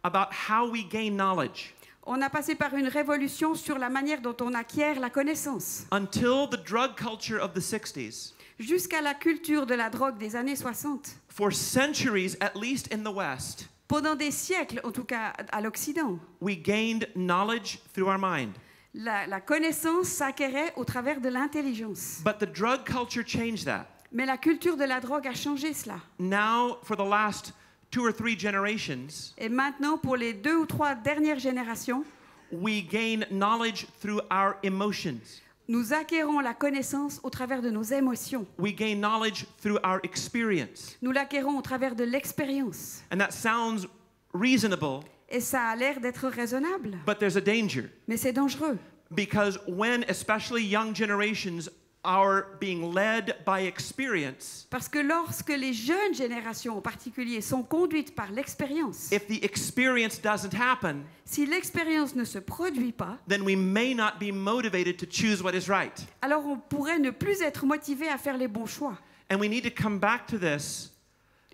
Speaker 1: about how we gain knowledge.
Speaker 2: On a passé par une révolution sur la manière dont on acquiert la connaissance.
Speaker 1: Until the drug culture of the 60s,
Speaker 2: Jusqu'à la culture de la drogue des années 60.
Speaker 1: for centuries, at least in the West,
Speaker 2: Pendant des siècles, en tout cas à l'Occident,
Speaker 1: we gained knowledge through our mind.
Speaker 2: la connaissance s'acquérait au travers de l'intelligence.
Speaker 1: But the drug culture changed that.
Speaker 2: Mais la culture de la drogue a changé cela.
Speaker 1: Now, for the last 2 or 3 generations,
Speaker 2: Et maintenant, pour les 2 ou 3 dernières générations,
Speaker 1: we gain knowledge through our emotions.
Speaker 2: nous acquérons la connaissance au travers de nos émotions.
Speaker 1: We gain knowledge through our experience.
Speaker 2: Nous l'acquérons au travers de l'expérience.
Speaker 1: And that sounds reasonable,
Speaker 2: Et ça a l'air d'être raisonnable.
Speaker 1: but there's a danger.
Speaker 2: Mais c'est dangereux.
Speaker 1: Because when, especially young generations, are being led by experience,
Speaker 2: Parce que lorsque les jeunes générations en particulier sont conduites par l'expérience,
Speaker 1: if the experience doesn't happen,
Speaker 2: si l'expérience ne se produit pas,
Speaker 1: then we may not be motivated to choose what is right.
Speaker 2: alors on pourrait ne plus être motivé à faire les bons choix.
Speaker 1: And we need to come back to this,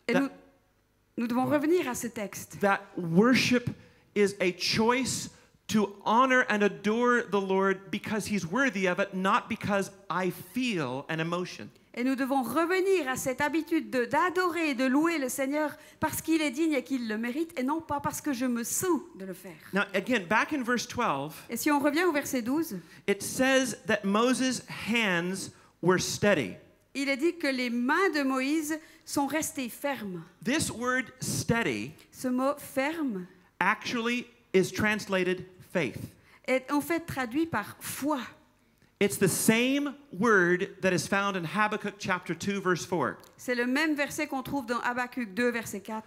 Speaker 2: Et
Speaker 1: That-
Speaker 2: nous devons revenir à ce texte.
Speaker 1: that worship is a choice to honor and adore the Lord because he's worthy of it, not because I feel an emotion.
Speaker 2: Et nous devons revenir à cette habitude d'adorer et de louer le Seigneur parce qu'il est digne et qu'il le mérite, et non pas parce que je me sens de le faire.
Speaker 1: Now, again, back in verse 12,
Speaker 2: Et si on revient au verset 12,
Speaker 1: it says that Moses' hands were steady.
Speaker 2: il est dit que les mains de Moïse sont restées fermes.
Speaker 1: This word steady
Speaker 2: Ce mot ferme
Speaker 1: actually is translated faith.
Speaker 2: est en fait traduit par foi.
Speaker 1: It's the same word that is found in Habakkuk chapter 2, verse 4.
Speaker 2: C'est le même verset qu'on trouve dans Habakkuk 2, verset 4.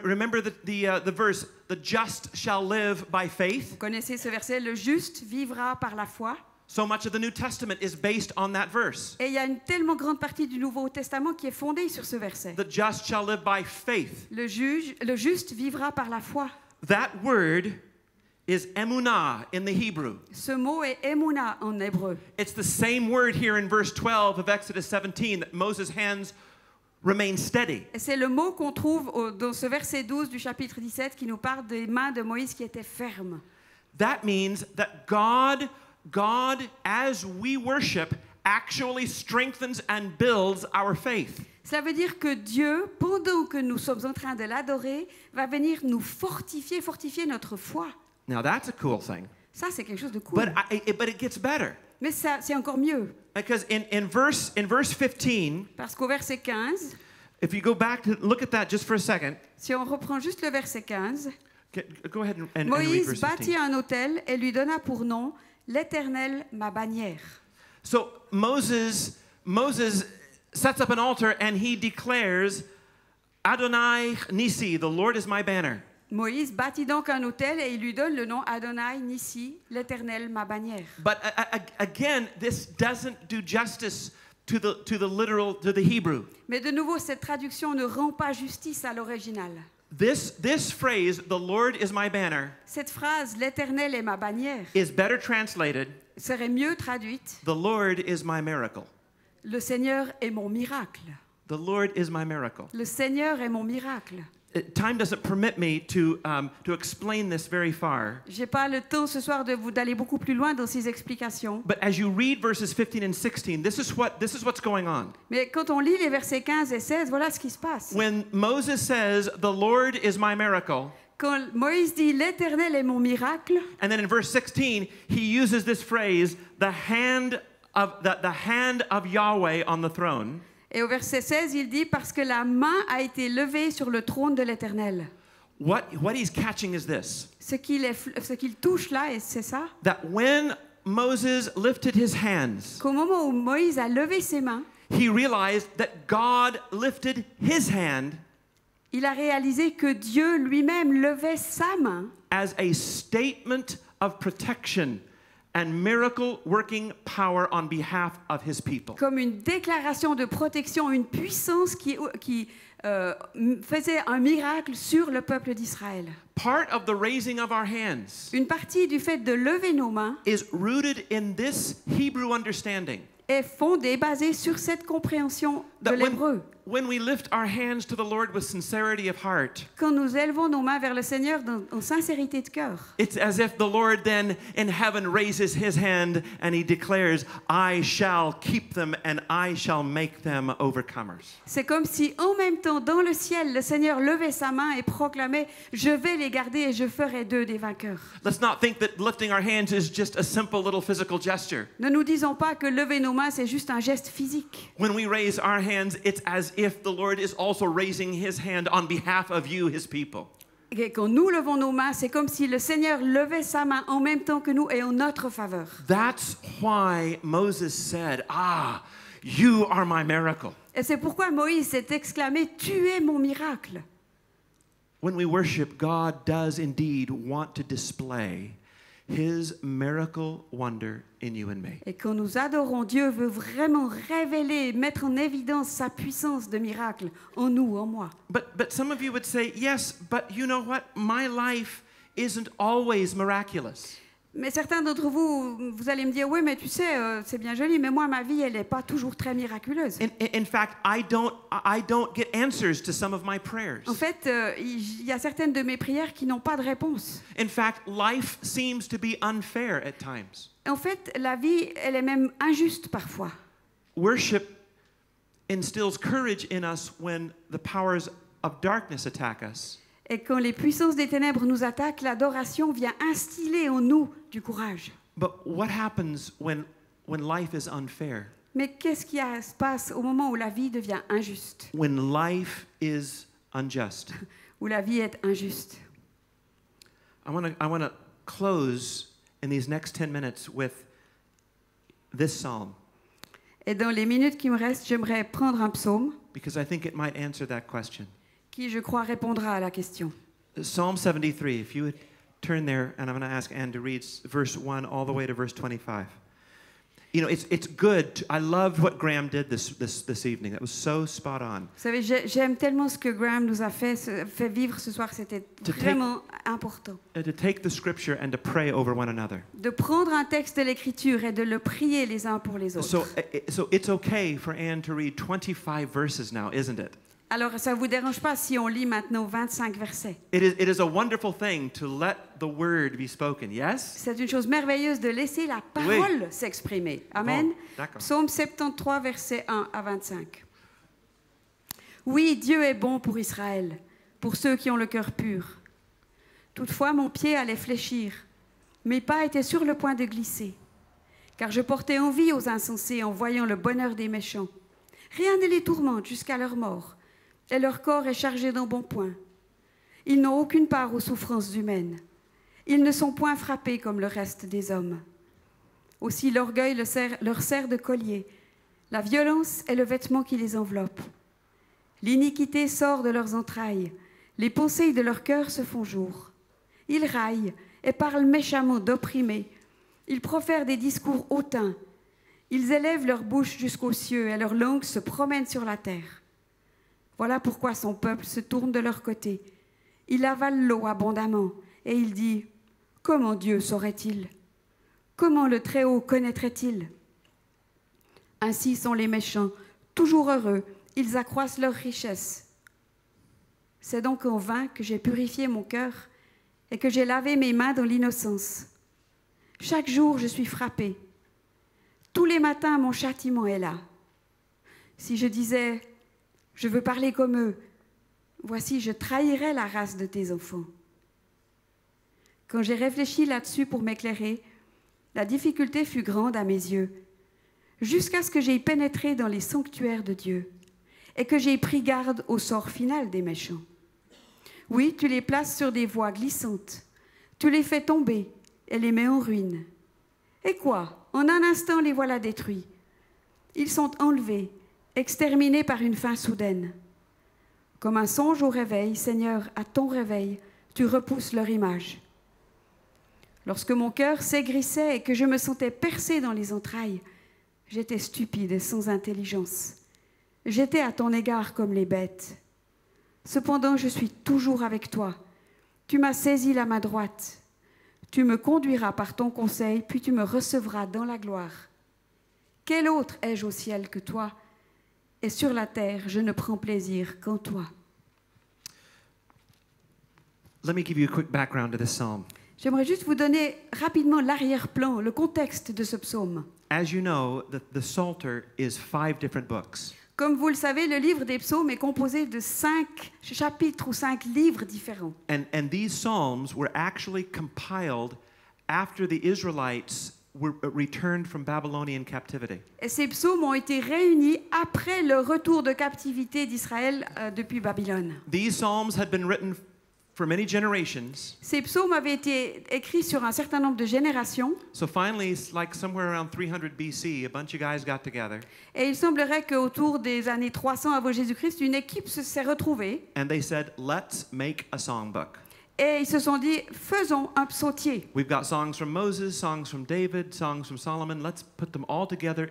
Speaker 1: Remember the verse, the just shall live by faith?
Speaker 2: Vous connaissez ce verset, le juste vivra par la foi.
Speaker 1: So much of the New Testament is based on that verse.
Speaker 2: Et il y a une tellement grande partie du Nouveau Testament qui est fondée sur ce verset.
Speaker 1: The just shall live by faith.
Speaker 2: Le juste vivra par la foi.
Speaker 1: That word is emunah in the Hebrew.
Speaker 2: Ce mot est emuna en hébreu.
Speaker 1: It's the same word here in verse 12 of Exodus 17 that Moses' hands remain steady.
Speaker 2: Et c'est le mot qu'on trouve dans ce verset 12 du chapitre 17 qui nous parle des mains de Moïse qui étaient fermes.
Speaker 1: That means that God, as we worship, actually strengthens and builds our faith.
Speaker 2: Cela veut dire que Dieu, pendant que nous sommes en train de l'adorer, va venir nous fortifier notre foi.
Speaker 1: Now that's a cool thing.
Speaker 2: Ça, c'est quelque chose de cool.
Speaker 1: But it gets better.
Speaker 2: Mais ça, c'est encore mieux.
Speaker 1: Because in verse 15,
Speaker 2: Parce qu'au verset 15,
Speaker 1: if you go back to look at that just for a second,
Speaker 2: si on reprend juste le verset 15,
Speaker 1: go ahead and read
Speaker 2: Moïse
Speaker 1: verse
Speaker 2: bâtit
Speaker 1: 15.
Speaker 2: un autel et lui donna pour nom l'Éternel, ma bannière.
Speaker 1: So Moses sets up an altar and he declares, Adonai Nisi, the Lord is my banner.
Speaker 2: Moïse bâtit donc un autel et il lui donne le nom Adonai Nissi, l'Éternel, ma bannière.
Speaker 1: But again, this doesn't do justice to the Hebrew.
Speaker 2: Mais de nouveau, cette traduction ne rend pas justice à l'original.
Speaker 1: This phrase, the Lord is my banner,
Speaker 2: Cette phrase, l'Éternel est ma bannière,
Speaker 1: is better translated,
Speaker 2: serait mieux traduite,
Speaker 1: the Lord is my miracle.
Speaker 2: le Seigneur est mon miracle.
Speaker 1: The Lord is my miracle.
Speaker 2: Le Seigneur est mon miracle.
Speaker 1: Time doesn't permit me to explain this very far.
Speaker 2: J'ai pas le temps ce soir d'aller beaucoup plus loin dans ces explications.
Speaker 1: But as you read verses 15 and 16, this is what's going on.
Speaker 2: Mais quand on lit les versets 15 et 16, voilà ce qui se passe.
Speaker 1: When Moses says, "The Lord is my miracle,"
Speaker 2: Quand Moïse dit l'Éternel est mon miracle,
Speaker 1: and then in verse 16 he uses this phrase, the hand of Yahweh on the throne.
Speaker 2: et au verset 16, il dit parce que la main a été levée sur le trône de l'Éternel.
Speaker 1: What he's catching is this:
Speaker 2: Ce qu'il touche là, et c'est ça,
Speaker 1: that when Moses lifted his hands,
Speaker 2: qu'au moment où Moïse a levé ses mains,
Speaker 1: he realized that God lifted his hand
Speaker 2: il a réalisé que Dieu lui-même levait sa main
Speaker 1: as a statement of protection and miracle working power on behalf of his people.
Speaker 2: comme une déclaration de protection, une puissance qui faisait un miracle sur le peuple d'Israël.
Speaker 1: Part of the raising of our hands
Speaker 2: Une partie du fait de lever nos mains
Speaker 1: is rooted in this Hebrew understanding
Speaker 2: est fondée, basée sur cette compréhension de
Speaker 1: That
Speaker 2: l'hébreu.
Speaker 1: when we lift our hands to the Lord with sincerity of heart,
Speaker 2: Quand nous élevons nos mains vers le Seigneur en sincérité de cœur,
Speaker 1: it's as if the Lord then in heaven raises his hand and he declares, I shall keep them and I shall make them overcomers.
Speaker 2: c'est comme si en même temps, dans le ciel, le Seigneur levait sa main et proclamait « Je vais les garder et je ferai d'eux des vainqueurs
Speaker 1: Let's not think that lifting our hands is just a simple little physical gesture. ».
Speaker 2: Ne nous disons pas que lever nos mains, c'est juste un geste physique.
Speaker 1: When we raise our hands, it's as if the Lord is also raising his hand on behalf of you, his people.
Speaker 2: Et quand nous levons nos mains, c'est comme si le Seigneur levait sa main en même temps que nous et en notre faveur.
Speaker 1: That's why Moses said, you are my miracle.
Speaker 2: Et c'est pourquoi Moïse s'est exclamé « Tu es mon miracle ».
Speaker 1: When we worship, God does indeed want to display his miracle wonder in you and me.
Speaker 2: Et quand nous adorons, Dieu veut vraiment révéler, mettre en évidence sa puissance de miracle en nous, en moi.
Speaker 1: But some of you would say, yes, but you know what? My life isn't always miraculous.
Speaker 2: Mais certains d'entre vous, vous allez me dire, oui, mais tu sais, c'est bien joli, mais moi, ma vie, elle n'est pas toujours très miraculeuse.
Speaker 1: In fact, I don't get answers to some of my prayers.
Speaker 2: En fait, il y a certaines de mes prières qui n'ont pas de réponse.
Speaker 1: In fact, life seems to be unfair at times.
Speaker 2: En fait, la vie, elle est même injuste parfois.
Speaker 1: Worship instills courage in us when the powers of darkness attack us.
Speaker 2: Et quand les puissances des ténèbres nous attaquent, l'adoration vient instiller en nous du courage.
Speaker 1: But what happens when life is unfair?
Speaker 2: Mais qu'est-ce qui se passe au moment où la vie devient injuste,
Speaker 1: When life is unjust?
Speaker 2: où la vie est injuste?
Speaker 1: I want to close in these next 10 minutes with this psalm
Speaker 2: Et dans les minutes qui me restent, j'aimerais prendre un psaume
Speaker 1: because I think it might answer that question.
Speaker 2: qui, je crois, répondra à la question.
Speaker 1: Psalm 73, if you would turn there, and I'm going to ask Anne to read verse 1 all the way to verse 25. You know, it's good. I loved what Graham did this evening. That was so spot on.
Speaker 2: Vous savez, j'aime tellement ce que Graham nous a fait vivre ce soir. C'était vraiment important.
Speaker 1: To take the scripture and to pray over one another.
Speaker 2: De prendre un texte de l'Écriture et de le prier les uns pour les autres.
Speaker 1: So it's okay for Anne to read 25 verses now, isn't it?
Speaker 2: Alors, ça ne vous dérange pas si on lit maintenant 25 versets?
Speaker 1: It is a wonderful thing to let the word be spoken, yes?
Speaker 2: C'est une chose merveilleuse de laisser la parole s'exprimer. Amen.
Speaker 1: Bon, d'accord.
Speaker 2: Psaume 73, versets 1 à 25. Oui, Dieu est bon pour Israël, pour ceux qui ont le cœur pur. Toutefois, mon pied allait fléchir, mes pas étaient sur le point de glisser, car je portais envie aux insensés en voyant le bonheur des méchants. Rien ne les tourmente jusqu'à leur mort, et leur corps est chargé d'embonpoint. Ils n'ont aucune part aux souffrances humaines. Ils ne sont point frappés comme le reste des hommes. Aussi l'orgueil leur sert de collier. La violence est le vêtement qui les enveloppe. L'iniquité sort de leurs entrailles. Les pensées de leur cœur se font jour. Ils raillent et parlent méchamment d'opprimés. Ils profèrent des discours hautains. Ils élèvent leur bouche jusqu'aux cieux et leur langue se promène sur la terre. Voilà pourquoi son peuple se tourne de leur côté. Il avale l'eau abondamment et il dit « Comment Dieu saurait-il? Comment le Très-Haut connaîtrait-il » Ainsi sont les méchants, toujours heureux, ils accroissent leur richesse. C'est donc en vain que j'ai purifié mon cœur et que j'ai lavé mes mains dans l'innocence. Chaque jour, je suis frappée. Tous les matins, mon châtiment est là. Si je disais « Je veux parler comme eux », voici, je trahirais la race de tes enfants. Quand j'ai réfléchi là-dessus pour m'éclairer, la difficulté fut grande à mes yeux, jusqu'à ce que j'aie pénétré dans les sanctuaires de Dieu et que j'aie pris garde au sort final des méchants. Oui, tu les places sur des voies glissantes, tu les fais tomber et les mets en ruine. Et quoi? En un instant, les voilà détruits. Ils sont enlevés, exterminés par une faim soudaine. Comme un songe au réveil, Seigneur, à ton réveil, tu repousses leur image. Lorsque mon cœur s'aigrissait et que je me sentais percée dans les entrailles, j'étais stupide et sans intelligence. J'étais à ton égard comme les bêtes. Cependant, je suis toujours avec toi. Tu m'as saisi la main droite. Tu me conduiras par ton conseil, puis tu me recevras dans la gloire. Quel autre ai-je au ciel que toi? Et sur la terre, je ne prends plaisir qu'en toi.
Speaker 1: Let me give you a quick background to this psalm.
Speaker 2: J'aimerais juste vous donner rapidement l'arrière-plan, le contexte de ce psaume.
Speaker 1: As you know, the Psalter is 5 different books.
Speaker 2: Comme vous le savez, le livre des psaumes est composé de 5 chapitres ou 5 livres différents.
Speaker 1: And these psalms were actually compiled after the Israelites were returned from Babylonian captivity.
Speaker 2: Et ces psaumes ont été réunis après le retour de captivité d'Israël depuis Babylone.
Speaker 1: These psalms had been written for many generations.
Speaker 2: Ces psaumes avaient été écrits sur un certain nombre de générations.
Speaker 1: So finally, it's like somewhere around 300 BC, a bunch of guys got together
Speaker 2: Et il semblerait qu'autour des années 300 avant Jésus-Christ, une équipe s'est retrouvée.
Speaker 1: and they said, let's make a songbook.
Speaker 2: Et ils se sont dit, faisons un psautier.
Speaker 1: We've got songs from Moses, songs from David, songs from Solomon. Let's put them all together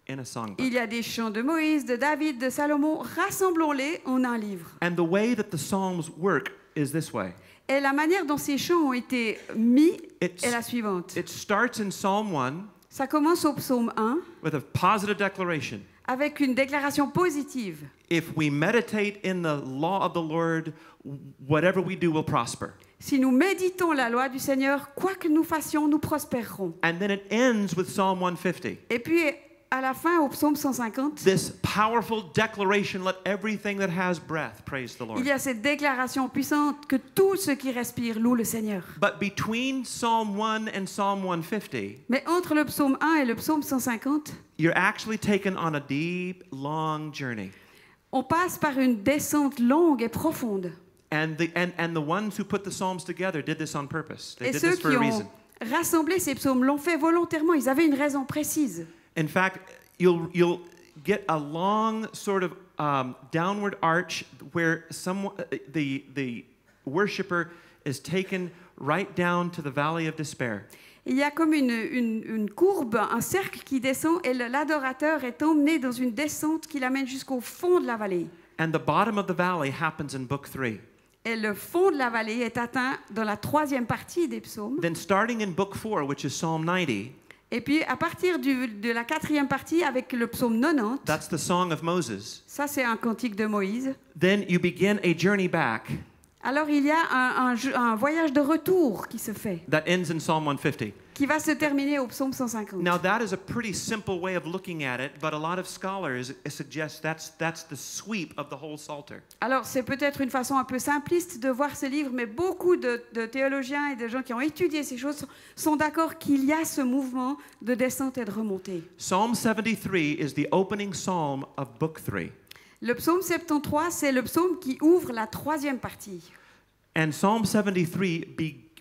Speaker 1: in a songbook.
Speaker 2: Il y a des chants de Moïse, de David, de Salomon. Rassemblons-les en un livre.
Speaker 1: And the way that the Psalms work is this way.
Speaker 2: Et la manière dont ces chants ont été mis
Speaker 1: It's-
Speaker 2: est la suivante.
Speaker 1: It starts in Psalm 1
Speaker 2: Ça commence au psaume 1
Speaker 1: with a positive declaration.
Speaker 2: avec une déclaration positive.
Speaker 1: If we meditate in the law of the Lord, whatever we do will prosper.
Speaker 2: Si nous méditons la loi du Seigneur, quoi que nous fassions, nous prospérerons.
Speaker 1: And then it ends with Psalm 150.
Speaker 2: Et puis, à la fin, au psaume 150,
Speaker 1: This powerful declaration, let everything that has breath praise the Lord.
Speaker 2: il y a cette déclaration puissante que tout ce qui respire loue le Seigneur.
Speaker 1: But between Psalm 1 and Psalm 150,
Speaker 2: Mais entre le psaume 1 et le psaume 150,
Speaker 1: you're actually taken on a deep, long journey.
Speaker 2: on passe par une descente longue et profonde.
Speaker 1: And the ones who put the Psalms together did this on purpose. They
Speaker 2: Et
Speaker 1: did
Speaker 2: ceux
Speaker 1: this for
Speaker 2: qui
Speaker 1: a
Speaker 2: ont
Speaker 1: reason.
Speaker 2: rassemblé ces psaumes l'ont fait volontairement. Ils avaient une raison précise.
Speaker 1: In fact, you'll get a long sort of downward arch where the worshiper is taken right down to the valley of despair.
Speaker 2: Il y a comme une courbe, un cercle qui descend et l'adorateur est emmené dans une descente qui l'amène jusqu'au fond de la vallée.
Speaker 1: And the bottom of the valley happens in book 3.
Speaker 2: Et le fond de la vallée est atteint dans la 3e partie des psaumes.
Speaker 1: Then starting in book 4, which is Psalm 90,
Speaker 2: Et puis à partir de la 4e partie avec le psaume 90,
Speaker 1: that's the song of Moses.
Speaker 2: ça c'est un cantique de Moïse.
Speaker 1: Then you begin a journey back
Speaker 2: Alors il y a un voyage de retour qui se fait,
Speaker 1: that ends in Psalm 150.
Speaker 2: qui va se terminer au psaume 150.
Speaker 1: Now that is a pretty simple way of looking at it, but a lot of scholars suggest that's the sweep of the whole Psalter.
Speaker 2: Alors c'est peut-être une façon un peu simpliste de voir ce livre, mais beaucoup de théologiens et de gens qui ont étudié ces choses sont d'accord qu'il y a ce mouvement de descente et de remontée.
Speaker 1: Psalm 73 is the opening psalm of book 3.
Speaker 2: Le psaume 73, c'est le psaume qui ouvre la 3e partie.
Speaker 1: And Psalm 73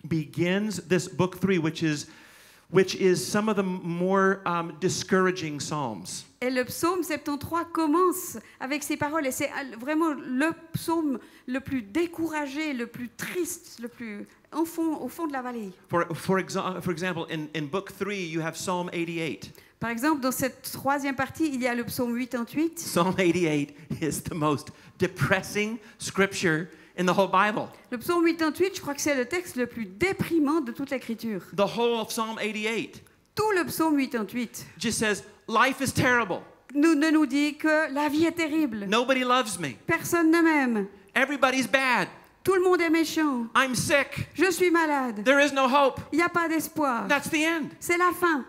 Speaker 1: begins this book 3, which is some of the more discouraging psalms.
Speaker 2: Et le psaume 73 commence avec ces paroles, et c'est vraiment le psaume le plus découragé, le plus triste, le plus au fond de la vallée.
Speaker 1: For example, in book 3, you have Psalm 88.
Speaker 2: Par exemple, dans cette 3e partie, il y a le psaume 88.
Speaker 1: Psalm 88 is the most depressing scripture in the whole Bible.
Speaker 2: Le psaume 88, je crois que c'est le texte le plus déprimant de toute l'Écriture.
Speaker 1: The whole of Psalm 88
Speaker 2: Tout le psaume 88
Speaker 1: just says, life is terrible.
Speaker 2: nous dit que la vie est terrible.
Speaker 1: Nobody loves me.
Speaker 2: Personne ne m'aime.
Speaker 1: Everybody's bad.
Speaker 2: Tout le monde est méchant.
Speaker 1: I'm sick.
Speaker 2: Je suis malade.
Speaker 1: There is no hope.
Speaker 2: Il n'y a pas d'espoir.
Speaker 1: That's the end.
Speaker 2: C'est la fin.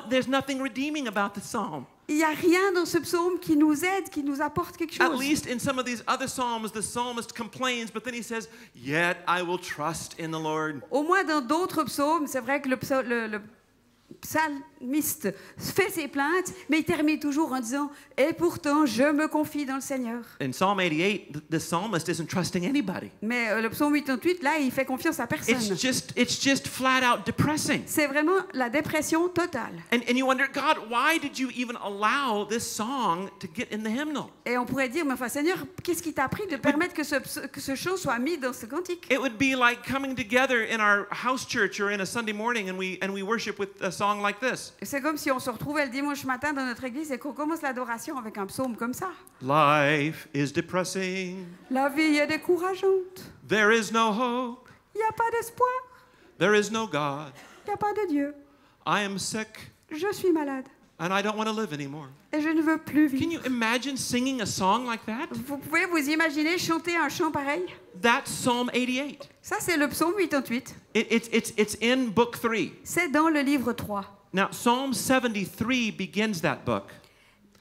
Speaker 1: There's nothing redeeming about the psalm.
Speaker 2: Il n'y a rien dans ce psaume qui nous aide, qui nous apporte quelque
Speaker 1: At
Speaker 2: chose.
Speaker 1: least in some of these other psalms, the psalmist complains, but then he says, yet I will trust in the Lord.
Speaker 2: Au moins dans d'autres psaumes, c'est vrai que le psalmiste fait ses plaintes, mais il termine toujours en disant « Et pourtant, je me confie dans le Seigneur ».
Speaker 1: In Psalm 88, the psalmist isn't trusting anybody.
Speaker 2: Mais le psaume 88, là, il fait confiance à personne.
Speaker 1: It's just flat out depressing.
Speaker 2: C'est vraiment la dépression totale.
Speaker 1: And you wonder, God, why did you even allow this song to get in the hymnal?
Speaker 2: Et on pourrait dire, mais enfin Seigneur, qu'est-ce qui t'a pris de permettre que ce chant soit mis dans ce cantique?
Speaker 1: It would be like coming together in our house church or in a Sunday morning and we worship with a song like this.
Speaker 2: C'est comme si on se retrouvait le dimanche matin dans notre église et qu'on commence l'adoration avec un psaume comme ça.
Speaker 1: Life is depressing.
Speaker 2: La vie est décourageante.
Speaker 1: There is no hope.
Speaker 2: Il n'y a pas d'espoir.
Speaker 1: There is no God.
Speaker 2: Il n'y a pas de Dieu.
Speaker 1: I am sick.
Speaker 2: Je suis malade.
Speaker 1: and I don't want to live anymore.
Speaker 2: et je ne veux plus
Speaker 1: Can
Speaker 2: vivre.
Speaker 1: you imagine singing a song like that?
Speaker 2: Vous pouvez vous imaginer chanter un chant pareil?
Speaker 1: That's Psalm 88.
Speaker 2: Ça, c'est le psaume 88.
Speaker 1: It's in book 3.
Speaker 2: C'est dans le livre 3.
Speaker 1: Now, Psalm 73 begins that book.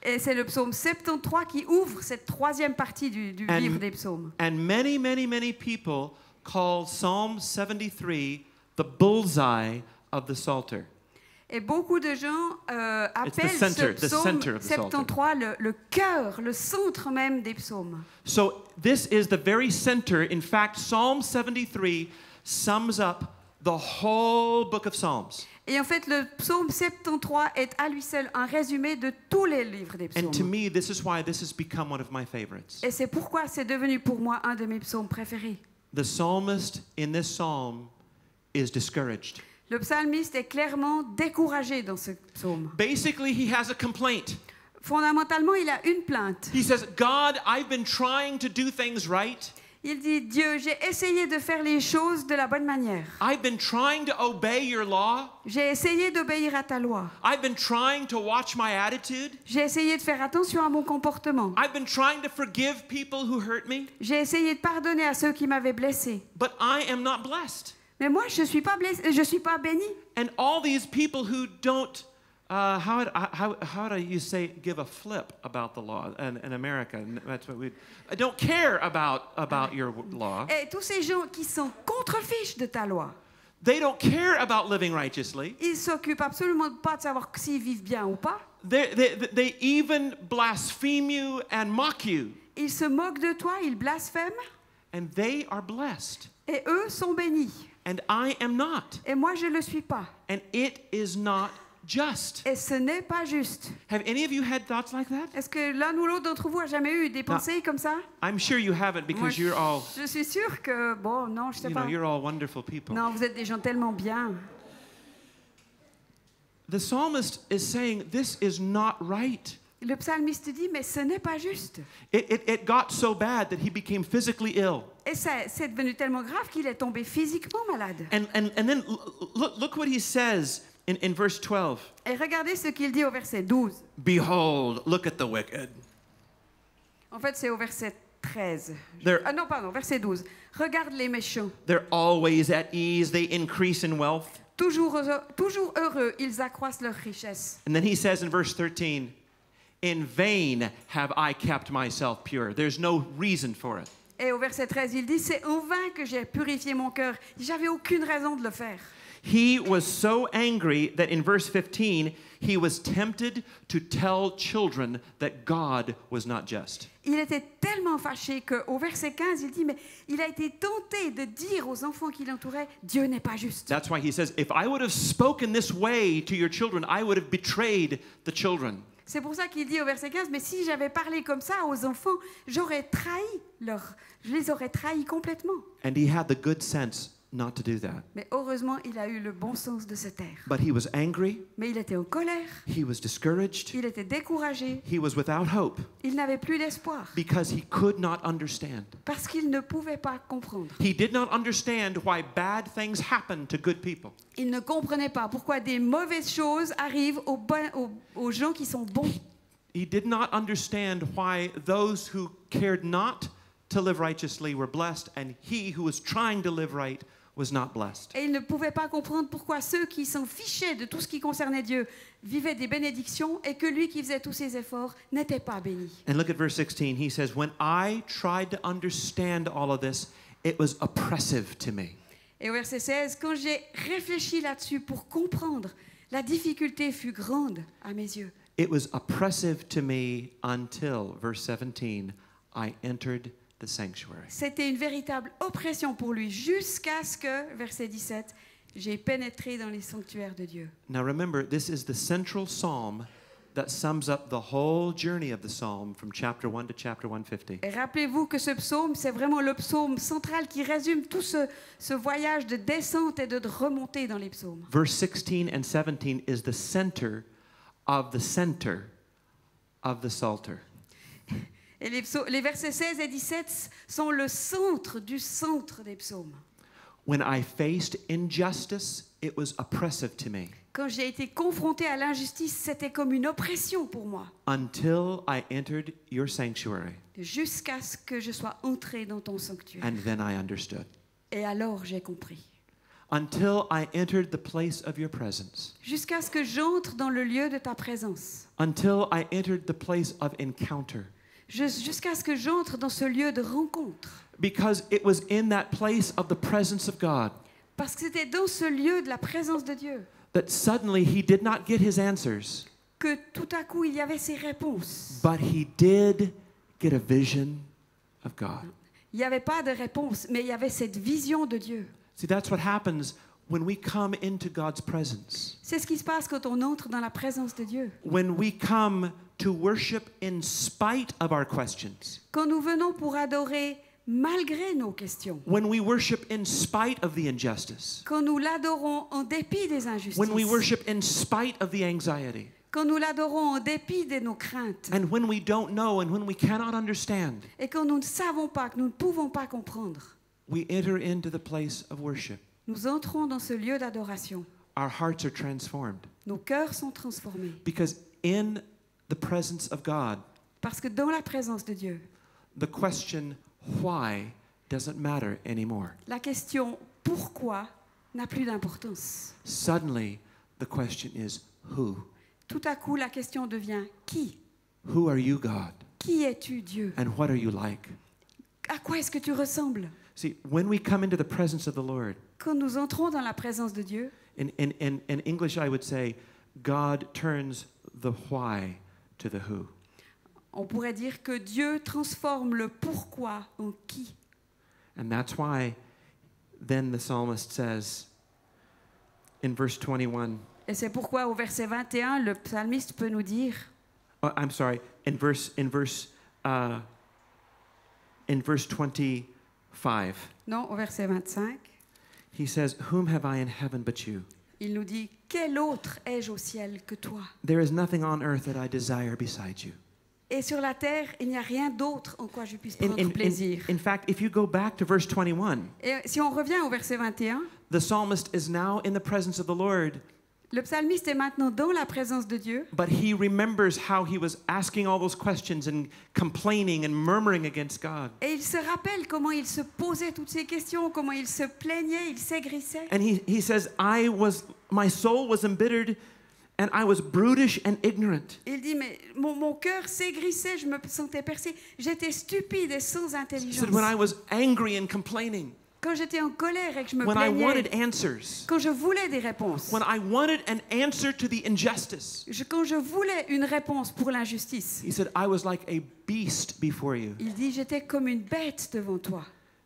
Speaker 2: Et c'est le psaume 73 qui ouvre cette troisième partie du
Speaker 1: And-
Speaker 2: livre des psaumes.
Speaker 1: And many people call Psalm 73 the bullseye of the Psalter.
Speaker 2: Et beaucoup de gens appellent
Speaker 1: center,
Speaker 2: ce
Speaker 1: the
Speaker 2: psaume
Speaker 1: center of the Psalter.
Speaker 2: 73 le cœur, le centre même des psaumes.
Speaker 1: So this is the very center. In fact, Psalm 73 sums up the whole book of Psalms.
Speaker 2: Et en fait, le psaume 73 est à lui seul un résumé de tous les livres des
Speaker 1: And to
Speaker 2: psaumes.
Speaker 1: me, this is why this has become one of my favorites.
Speaker 2: Et c'est pourquoi c'est devenu pour moi un de mes psaumes préférés.
Speaker 1: The psalmist in this psalm is discouraged.
Speaker 2: Le psalmiste est clairement découragé dans ce psaume.
Speaker 1: Basically, he has a complaint.
Speaker 2: Fondamentalement, il a une plainte.
Speaker 1: He says, God, I've been trying to do things right.
Speaker 2: Il dit, Dieu, j'ai essayé de faire les choses de la bonne manière.
Speaker 1: I've been trying to obey your law.
Speaker 2: J'ai essayé d'obéir à ta loi.
Speaker 1: I've been trying to watch my attitude.
Speaker 2: J'ai essayé de faire attention à mon comportement.
Speaker 1: I've been trying to forgive people who hurt me.
Speaker 2: J'ai essayé de pardonner à ceux qui m'avaient blessé.
Speaker 1: But I am not blessed.
Speaker 2: Mais moi, je suis pas blessé, je suis pas béni.
Speaker 1: And all these people who don't, how do you say, give a flip about the law in America? And that's what we don't care about your law.
Speaker 2: Et tous ces gens qui sont contrefiches de ta loi,
Speaker 1: They don't care about living righteously.
Speaker 2: ils s'occupent absolument pas de savoir s'ils vivent bien ou pas.
Speaker 1: They even blaspheme you and mock you.
Speaker 2: Ils se moquent de toi, ils blasphèment,
Speaker 1: And they are blessed.
Speaker 2: et eux sont bénis.
Speaker 1: And I am not.
Speaker 2: Et moi, je ne le suis pas.
Speaker 1: And it is not just.
Speaker 2: Et ce n'est pas juste.
Speaker 1: Have any of you had thoughts like that?
Speaker 2: Est-ce que l'un ou l'autre d'entre vous a jamais eu des pensées comme ça?
Speaker 1: I'm sure you haven't
Speaker 2: Moi,
Speaker 1: because you're all,
Speaker 2: je suis sûre que, bon, non, je sais
Speaker 1: you
Speaker 2: pas.
Speaker 1: know, you're all wonderful people.
Speaker 2: Non, vous êtes des gens tellement bien.
Speaker 1: The psalmist is saying this is not right.
Speaker 2: Le psalmiste dit, mais ce n'est pas juste.
Speaker 1: It got so bad that he became physically ill.
Speaker 2: Et ça, c'est devenu tellement grave qu'il est tombé physiquement malade.
Speaker 1: And then look what he says in verse 12.
Speaker 2: Et regardez ce qu'il dit au verset 12.
Speaker 1: Behold, look at the wicked.
Speaker 2: En fait, c'est au verset 13.
Speaker 1: They're-
Speaker 2: Ah non, pardon, verset 12. Regarde les méchants.
Speaker 1: They're always at ease. They increase in wealth.
Speaker 2: Toujours heureux, ils accroissent leur richesse.
Speaker 1: And then he says in verse 13, in vain have I kept myself pure. There's no reason for it.
Speaker 2: Et au verset 13, il dit, c'est en vain que j'ai purifié mon cœur. J'avais aucune raison de le faire.
Speaker 1: He was so angry that in verse 15, he was tempted to tell children that God was not just.
Speaker 2: Il était tellement fâché qu'au verset 15, il dit, mais il a été tenté de dire aux enfants qui l'entouraient, Dieu n'est pas juste.
Speaker 1: That's why he says, if I would have spoken this way to your children, I would have betrayed the children.
Speaker 2: C'est pour ça qu'il dit au verset 15, mais si j'avais parlé comme ça aux enfants, je les aurais trahis complètement.
Speaker 1: And he had the good sense not to do that.
Speaker 2: Mais heureusement, il a eu le bon sens de se taire.
Speaker 1: But he was angry,
Speaker 2: Mais il était en colère,
Speaker 1: he was discouraged,
Speaker 2: il était découragé,
Speaker 1: he was without hope
Speaker 2: il n'avait plus d'espoir
Speaker 1: because he could not understand.
Speaker 2: parce qu'il ne pouvait pas comprendre.
Speaker 1: He did not understand why bad things happen to good people.
Speaker 2: Il ne comprenait pas pourquoi des mauvaises choses arrivent aux gens qui sont bons.
Speaker 1: He did not understand why those who cared not to live righteously were blessed and he who was trying to live right was not blessed.
Speaker 2: Et il ne pouvait pas comprendre pourquoi ceux qui s'en fichaient de tout ce qui concernait Dieu vivaient des bénédictions et que lui qui faisait tous ses efforts n'était pas béni.
Speaker 1: And look at verse 16. He says, when I tried to understand all of this, it was oppressive to me.
Speaker 2: Et au verset 16, quand j'ai réfléchi là-dessus pour comprendre, la difficulté fut grande à mes yeux.
Speaker 1: It was oppressive to me until, verse 17, I entered the sanctuary.
Speaker 2: C'était une véritable oppression pour lui jusqu'à ce que, verset 17, j'ai pénétré dans les sanctuaires de Dieu.
Speaker 1: Now remember, this is the central psalm that sums up the whole journey of the psalm from chapter 1 to chapter 150.
Speaker 2: Et rappelez-vous que ce psaume, c'est vraiment le psaume central qui résume tout ce voyage de descente et de remontée dans les psaumes.
Speaker 1: Verse 16 and 17 is the center of the Psalter.
Speaker 2: Et les versets 16 et 17 sont le centre du centre des psaumes.
Speaker 1: When I faced injustice it was oppressive to me
Speaker 2: Quand j'ai été confrontée à l'injustice, c'était comme une oppression pour moi.
Speaker 1: until I entered your sanctuary,
Speaker 2: Jusqu'à ce que je sois entrée dans ton sanctuaire.
Speaker 1: and then I understood.
Speaker 2: Et alors j'ai compris.
Speaker 1: Until I entered the place of your presence,
Speaker 2: Jusqu'à ce que j'entre dans le lieu de ta présence.
Speaker 1: until I entered the place of encounter,
Speaker 2: Jusqu'à ce que j'entre dans ce lieu de rencontre.
Speaker 1: because it was in that place of the presence of God
Speaker 2: Parce que c'était dans ce lieu de la présence de Dieu
Speaker 1: that suddenly he did not get his answers,
Speaker 2: que tout à coup il y avait ces réponses.
Speaker 1: but he did get a vision of God.
Speaker 2: Il n'y avait pas de réponse, mais il y avait cette vision de Dieu.
Speaker 1: See, that's what happens when we come into God's presence.
Speaker 2: C'est ce qui se passe quand on entre dans la présence de Dieu.
Speaker 1: When we come to worship in spite of our questions.
Speaker 2: Quand nous venons pour adorer malgré nos questions.
Speaker 1: When we worship in spite of the injustice.
Speaker 2: Quand nous l'adorons en dépit des injustices.
Speaker 1: When we worship in spite of the anxiety.
Speaker 2: Quand nous l'adorons en dépit de nos craintes.
Speaker 1: And when we don't know and when we cannot understand.
Speaker 2: Et quand nous ne savons pas, que nous ne pouvons pas comprendre.
Speaker 1: We enter into the place of worship.
Speaker 2: Nous entrons dans ce lieu d'adoration.
Speaker 1: Our hearts are transformed.
Speaker 2: Nos cœurs sont transformés.
Speaker 1: Because in the presence of God,
Speaker 2: parce que dans la présence de Dieu,
Speaker 1: the question why doesn't matter anymore.
Speaker 2: La question pourquoi n'a plus d'importance.
Speaker 1: Suddenly, the question is who?
Speaker 2: Tout à coup, la question devient qui?
Speaker 1: Who are you, God?
Speaker 2: Qui es-tu, Dieu?
Speaker 1: And what are you like?
Speaker 2: À quoi est-ce que tu ressembles?
Speaker 1: See, when we come into the presence of the Lord,
Speaker 2: quand nous entrons dans la présence de Dieu,
Speaker 1: in English I would say, God turns the why to the who.
Speaker 2: On pourrait dire que Dieu transforme le pourquoi en qui.
Speaker 1: And that's why then the psalmist says in verse 21.
Speaker 2: Et c'est pourquoi au verset 21, le psalmiste peut nous dire.
Speaker 1: Oh, I'm sorry. In verse 25.
Speaker 2: Non, au verset 25.
Speaker 1: He says, "Whom have I in heaven but you?"
Speaker 2: Il nous dit, quel autre ai-je au ciel que toi?
Speaker 1: There is nothing on earth that I desire beside you.
Speaker 2: Et sur la terre, il n'y a rien d'autre en quoi je puisse prendre plaisir.
Speaker 1: In fact, if you go back to verse 21,
Speaker 2: et si on revient au verset 21,
Speaker 1: the psalmist is now in the presence of the Lord.
Speaker 2: Le psalmiste est maintenant dans la présence de Dieu.
Speaker 1: But he remembers how he was asking all those questions and complaining and murmuring against God.
Speaker 2: Et il se rappelle comment il se posait toutes ces questions, comment il se plaignait, il s'aigrissait.
Speaker 1: And he says, my soul was embittered and I was brutish and ignorant.
Speaker 2: Il dit, mais mon cœur s'aigrissait, je me sentais percé, j'étais stupide et sans intelligence.
Speaker 1: He said, when I was angry and complaining.
Speaker 2: Quand j'étais en colère et que je me
Speaker 1: when I
Speaker 2: plaignais,
Speaker 1: wanted answers,
Speaker 2: quand je voulais des réponses,
Speaker 1: when I wanted an answer to the injustice,
Speaker 2: quand je voulais une réponse pour l'injustice,
Speaker 1: he said, I was like a beast before you.
Speaker 2: Il dit, j'étais comme une bête devant toi.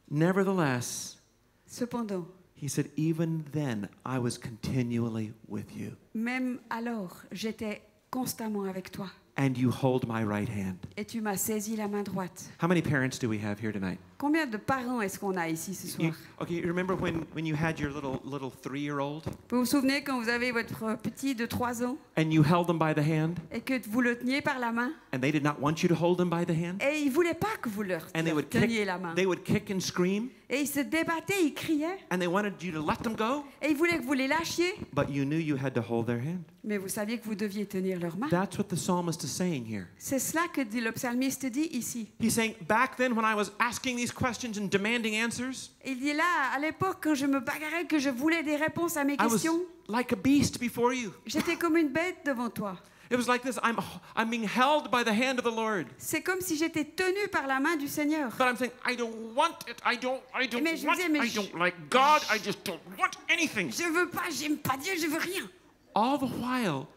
Speaker 1: Nevertheless,
Speaker 2: cependant,
Speaker 1: he said, even then I was continually with you.
Speaker 2: Même alors, j'étais constamment avec toi.
Speaker 1: And you hold my right hand.
Speaker 2: Et tu m'as saisi la main droite.
Speaker 1: How many parents do we have here tonight?
Speaker 2: Combien de parents est-ce qu'on a ici ce soir?
Speaker 1: You remember when you had your little 3-year-old?
Speaker 2: Vous vous souvenez quand vous avez votre petit de 3 ans?
Speaker 1: And you held them by the hand?
Speaker 2: Et que vous le teniez par la main?
Speaker 1: And they did not want you to hold them by the hand?
Speaker 2: Et ils voulaient pas que vous leur teniez la main.
Speaker 1: They would kick and scream.
Speaker 2: Et ils se débattaient, ils criaient.
Speaker 1: And they wanted you to let them go.
Speaker 2: Et ils voulaient que vous les lâchiez.
Speaker 1: But you knew you had to hold their hand.
Speaker 2: Mais vous saviez que vous deviez tenir leur main.
Speaker 1: That's what the psalmist is saying here.
Speaker 2: C'est cela que le psalmiste dit ici.
Speaker 1: He's saying, back then when I was asking these questions and demanding answers,
Speaker 2: il dit là, à l'époque, quand je me bagarrais, que je voulais des réponses à mes questions,
Speaker 1: I was like a beast before you.
Speaker 2: J'étais comme une bête devant toi.
Speaker 1: It was like this. I'm being held by the hand of the Lord.
Speaker 2: C'est comme si j'étais tenue par la main du Seigneur.
Speaker 1: But I'm saying, I don't want it. I don't like God. I just don't want anything.
Speaker 2: Je veux pas, j'aime pas Dieu, je veux rien.
Speaker 1: All the while,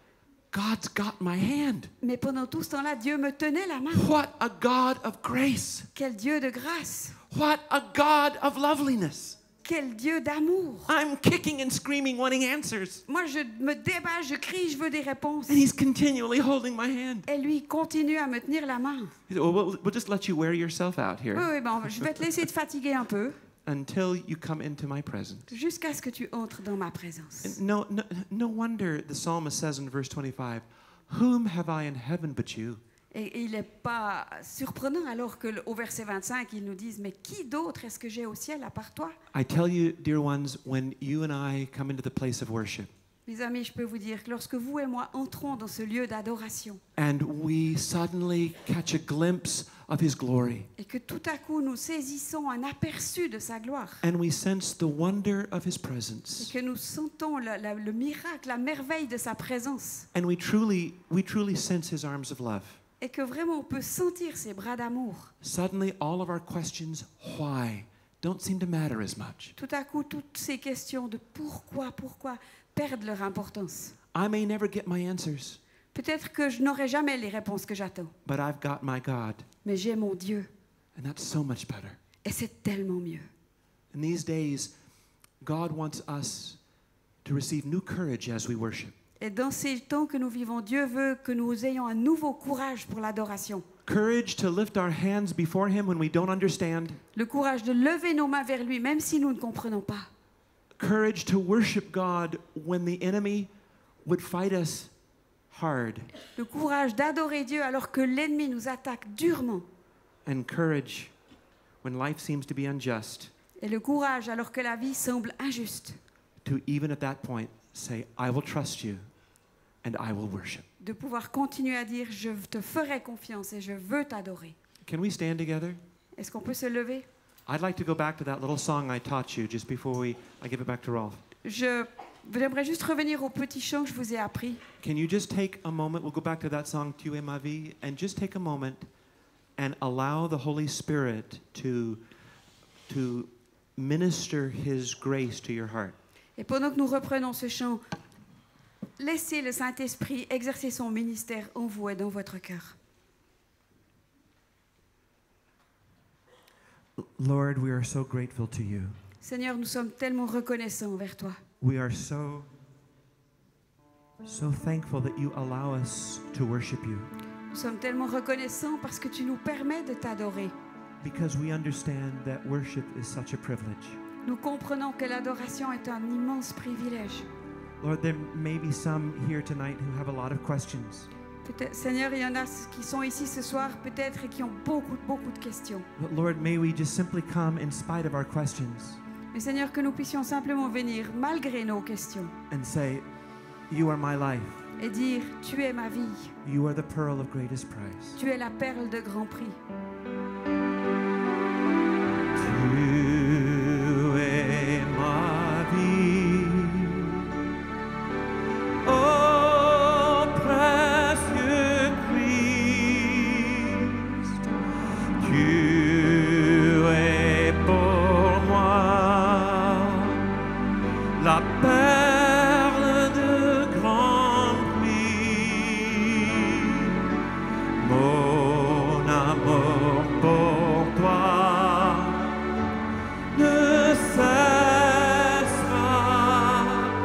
Speaker 1: God's got my hand.
Speaker 2: Mais pendant tout ce temps-là, Dieu me tenait la main.
Speaker 1: What a God of grace.
Speaker 2: Quel Dieu de grâce.
Speaker 1: What a God of loveliness.
Speaker 2: Quel Dieu d'amour.
Speaker 1: I'm kicking and screaming, wanting answers.
Speaker 2: Moi, je me débat, je crie, je veux des réponses.
Speaker 1: And he's continually holding my hand.
Speaker 2: Et lui continue à me tenir la main.
Speaker 1: He said, well, we'll just let you wear yourself out here.
Speaker 2: Oui, bon, je vais te laisser te fatiguer un peu.
Speaker 1: Until you come into my presence.
Speaker 2: Jusqu'à ce que tu entres dans ma présence.
Speaker 1: And no wonder the psalmist says in verse 25, whom have I in heaven but you?
Speaker 2: Et il n'est pas surprenant alors qu'au verset 25, ils nous disent, mais qui d'autre est-ce que j'ai au ciel à part toi?
Speaker 1: I tell you, dear ones, when you and I come into the place of worship,
Speaker 2: Mes amis, je peux vous dire que lorsque vous et moi entrons dans ce lieu d'adoration
Speaker 1: and we suddenly catch a glimpse of His glory,
Speaker 2: et que tout à coup nous saisissons un aperçu de sa gloire
Speaker 1: and we sense the wonder of His
Speaker 2: et
Speaker 1: presence,
Speaker 2: que nous sentons le miracle, la merveille de sa présence
Speaker 1: and we truly sense His arms of love,
Speaker 2: et que vraiment on peut sentir ses bras d'amour,
Speaker 1: suddenly all of our questions, why, don't seem to matter as much.
Speaker 2: tout à coup toutes ces questions de pourquoi perdent leur importance.
Speaker 1: I may never get my answers,
Speaker 2: Peut-être que je n'aurai jamais les réponses que j'attends,
Speaker 1: but I've got my God,
Speaker 2: mais j'ai mon Dieu
Speaker 1: and that's so much better.
Speaker 2: et c'est tellement mieux.
Speaker 1: In these days, God wants us to receive new courage as we worship.
Speaker 2: Et dans ces temps que nous vivons, Dieu veut que nous ayons un nouveau courage pour l'adoration.
Speaker 1: Courage to lift our hands before Him when we don't understand.
Speaker 2: Le courage de lever nos mains vers lui, même si nous ne comprenons pas.
Speaker 1: Courage to worship God when the enemy would fight us hard.
Speaker 2: Le courage d'adorer Dieu alors que l'ennemi nous attaque durement.
Speaker 1: And courage when life seems to be unjust,
Speaker 2: Et le courage alors que la vie semble injuste.
Speaker 1: to even at that point say, I will trust you and I will worship.
Speaker 2: De pouvoir continuer à dire, je te ferai confiance et je veux t'adorer.
Speaker 1: Can we stand together?
Speaker 2: Est-ce qu'on peut se lever?
Speaker 1: I'd like to go back to that little song I taught you just before I give it back to Rolf.
Speaker 2: J'aimerais juste revenir au petit chant que je vous ai appris.
Speaker 1: Can you just take a moment? We'll go back to that song, Tu es ma vie, and just take a moment and allow the Holy Spirit to minister His grace to your heart.
Speaker 2: Et pendant que nous reprenons ce chant, laissez le Saint-Esprit exercer son ministère en vous et dans votre cœur.
Speaker 1: Lord, we are so grateful to you.
Speaker 2: Seigneur, nous sommes tellement reconnaissants envers toi.
Speaker 1: We are so thankful that you allow us to worship you,
Speaker 2: Nous sommes tellement reconnaissants parce que tu nous permets de t'adorer.
Speaker 1: because we understand that worship is such a privilege.
Speaker 2: Nous comprenons que l'adoration est un immense privilège.
Speaker 1: Lord, there may be some here tonight who have a lot of questions.
Speaker 2: Peut-être, Seigneur, il y en a qui sont ici ce soir peut-être et qui ont beaucoup de questions.
Speaker 1: But Lord, may we just simply come in spite of our questions
Speaker 2: Mais Seigneur, que nous puissions simplement venir malgré nos questions
Speaker 1: and say, you are my life.
Speaker 2: et dire, tu es ma vie,
Speaker 1: You are the pearl of greatest price.
Speaker 2: tu es la perle de grand prix.
Speaker 1: Tu es ma vie. Oh, précieux Christ, tu es pour moi la perle de grand prix. Mon amour pour toi ne cessera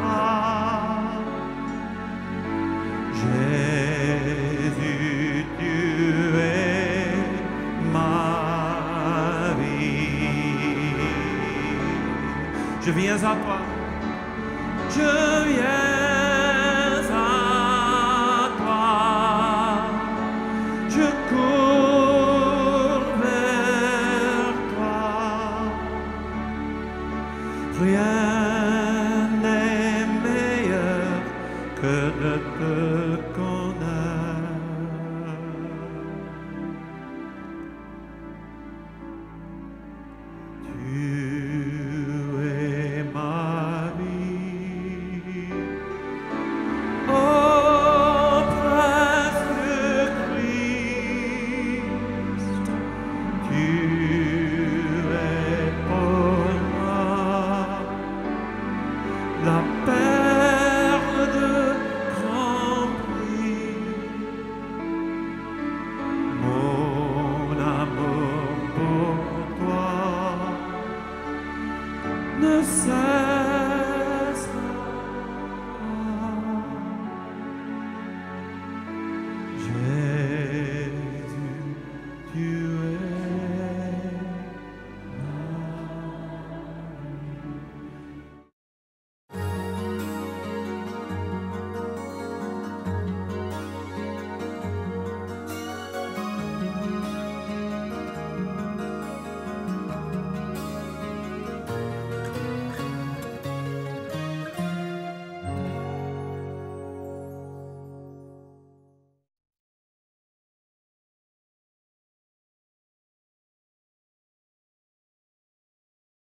Speaker 1: pas. Jésus, tu es ma vie. Je viens à toi. Je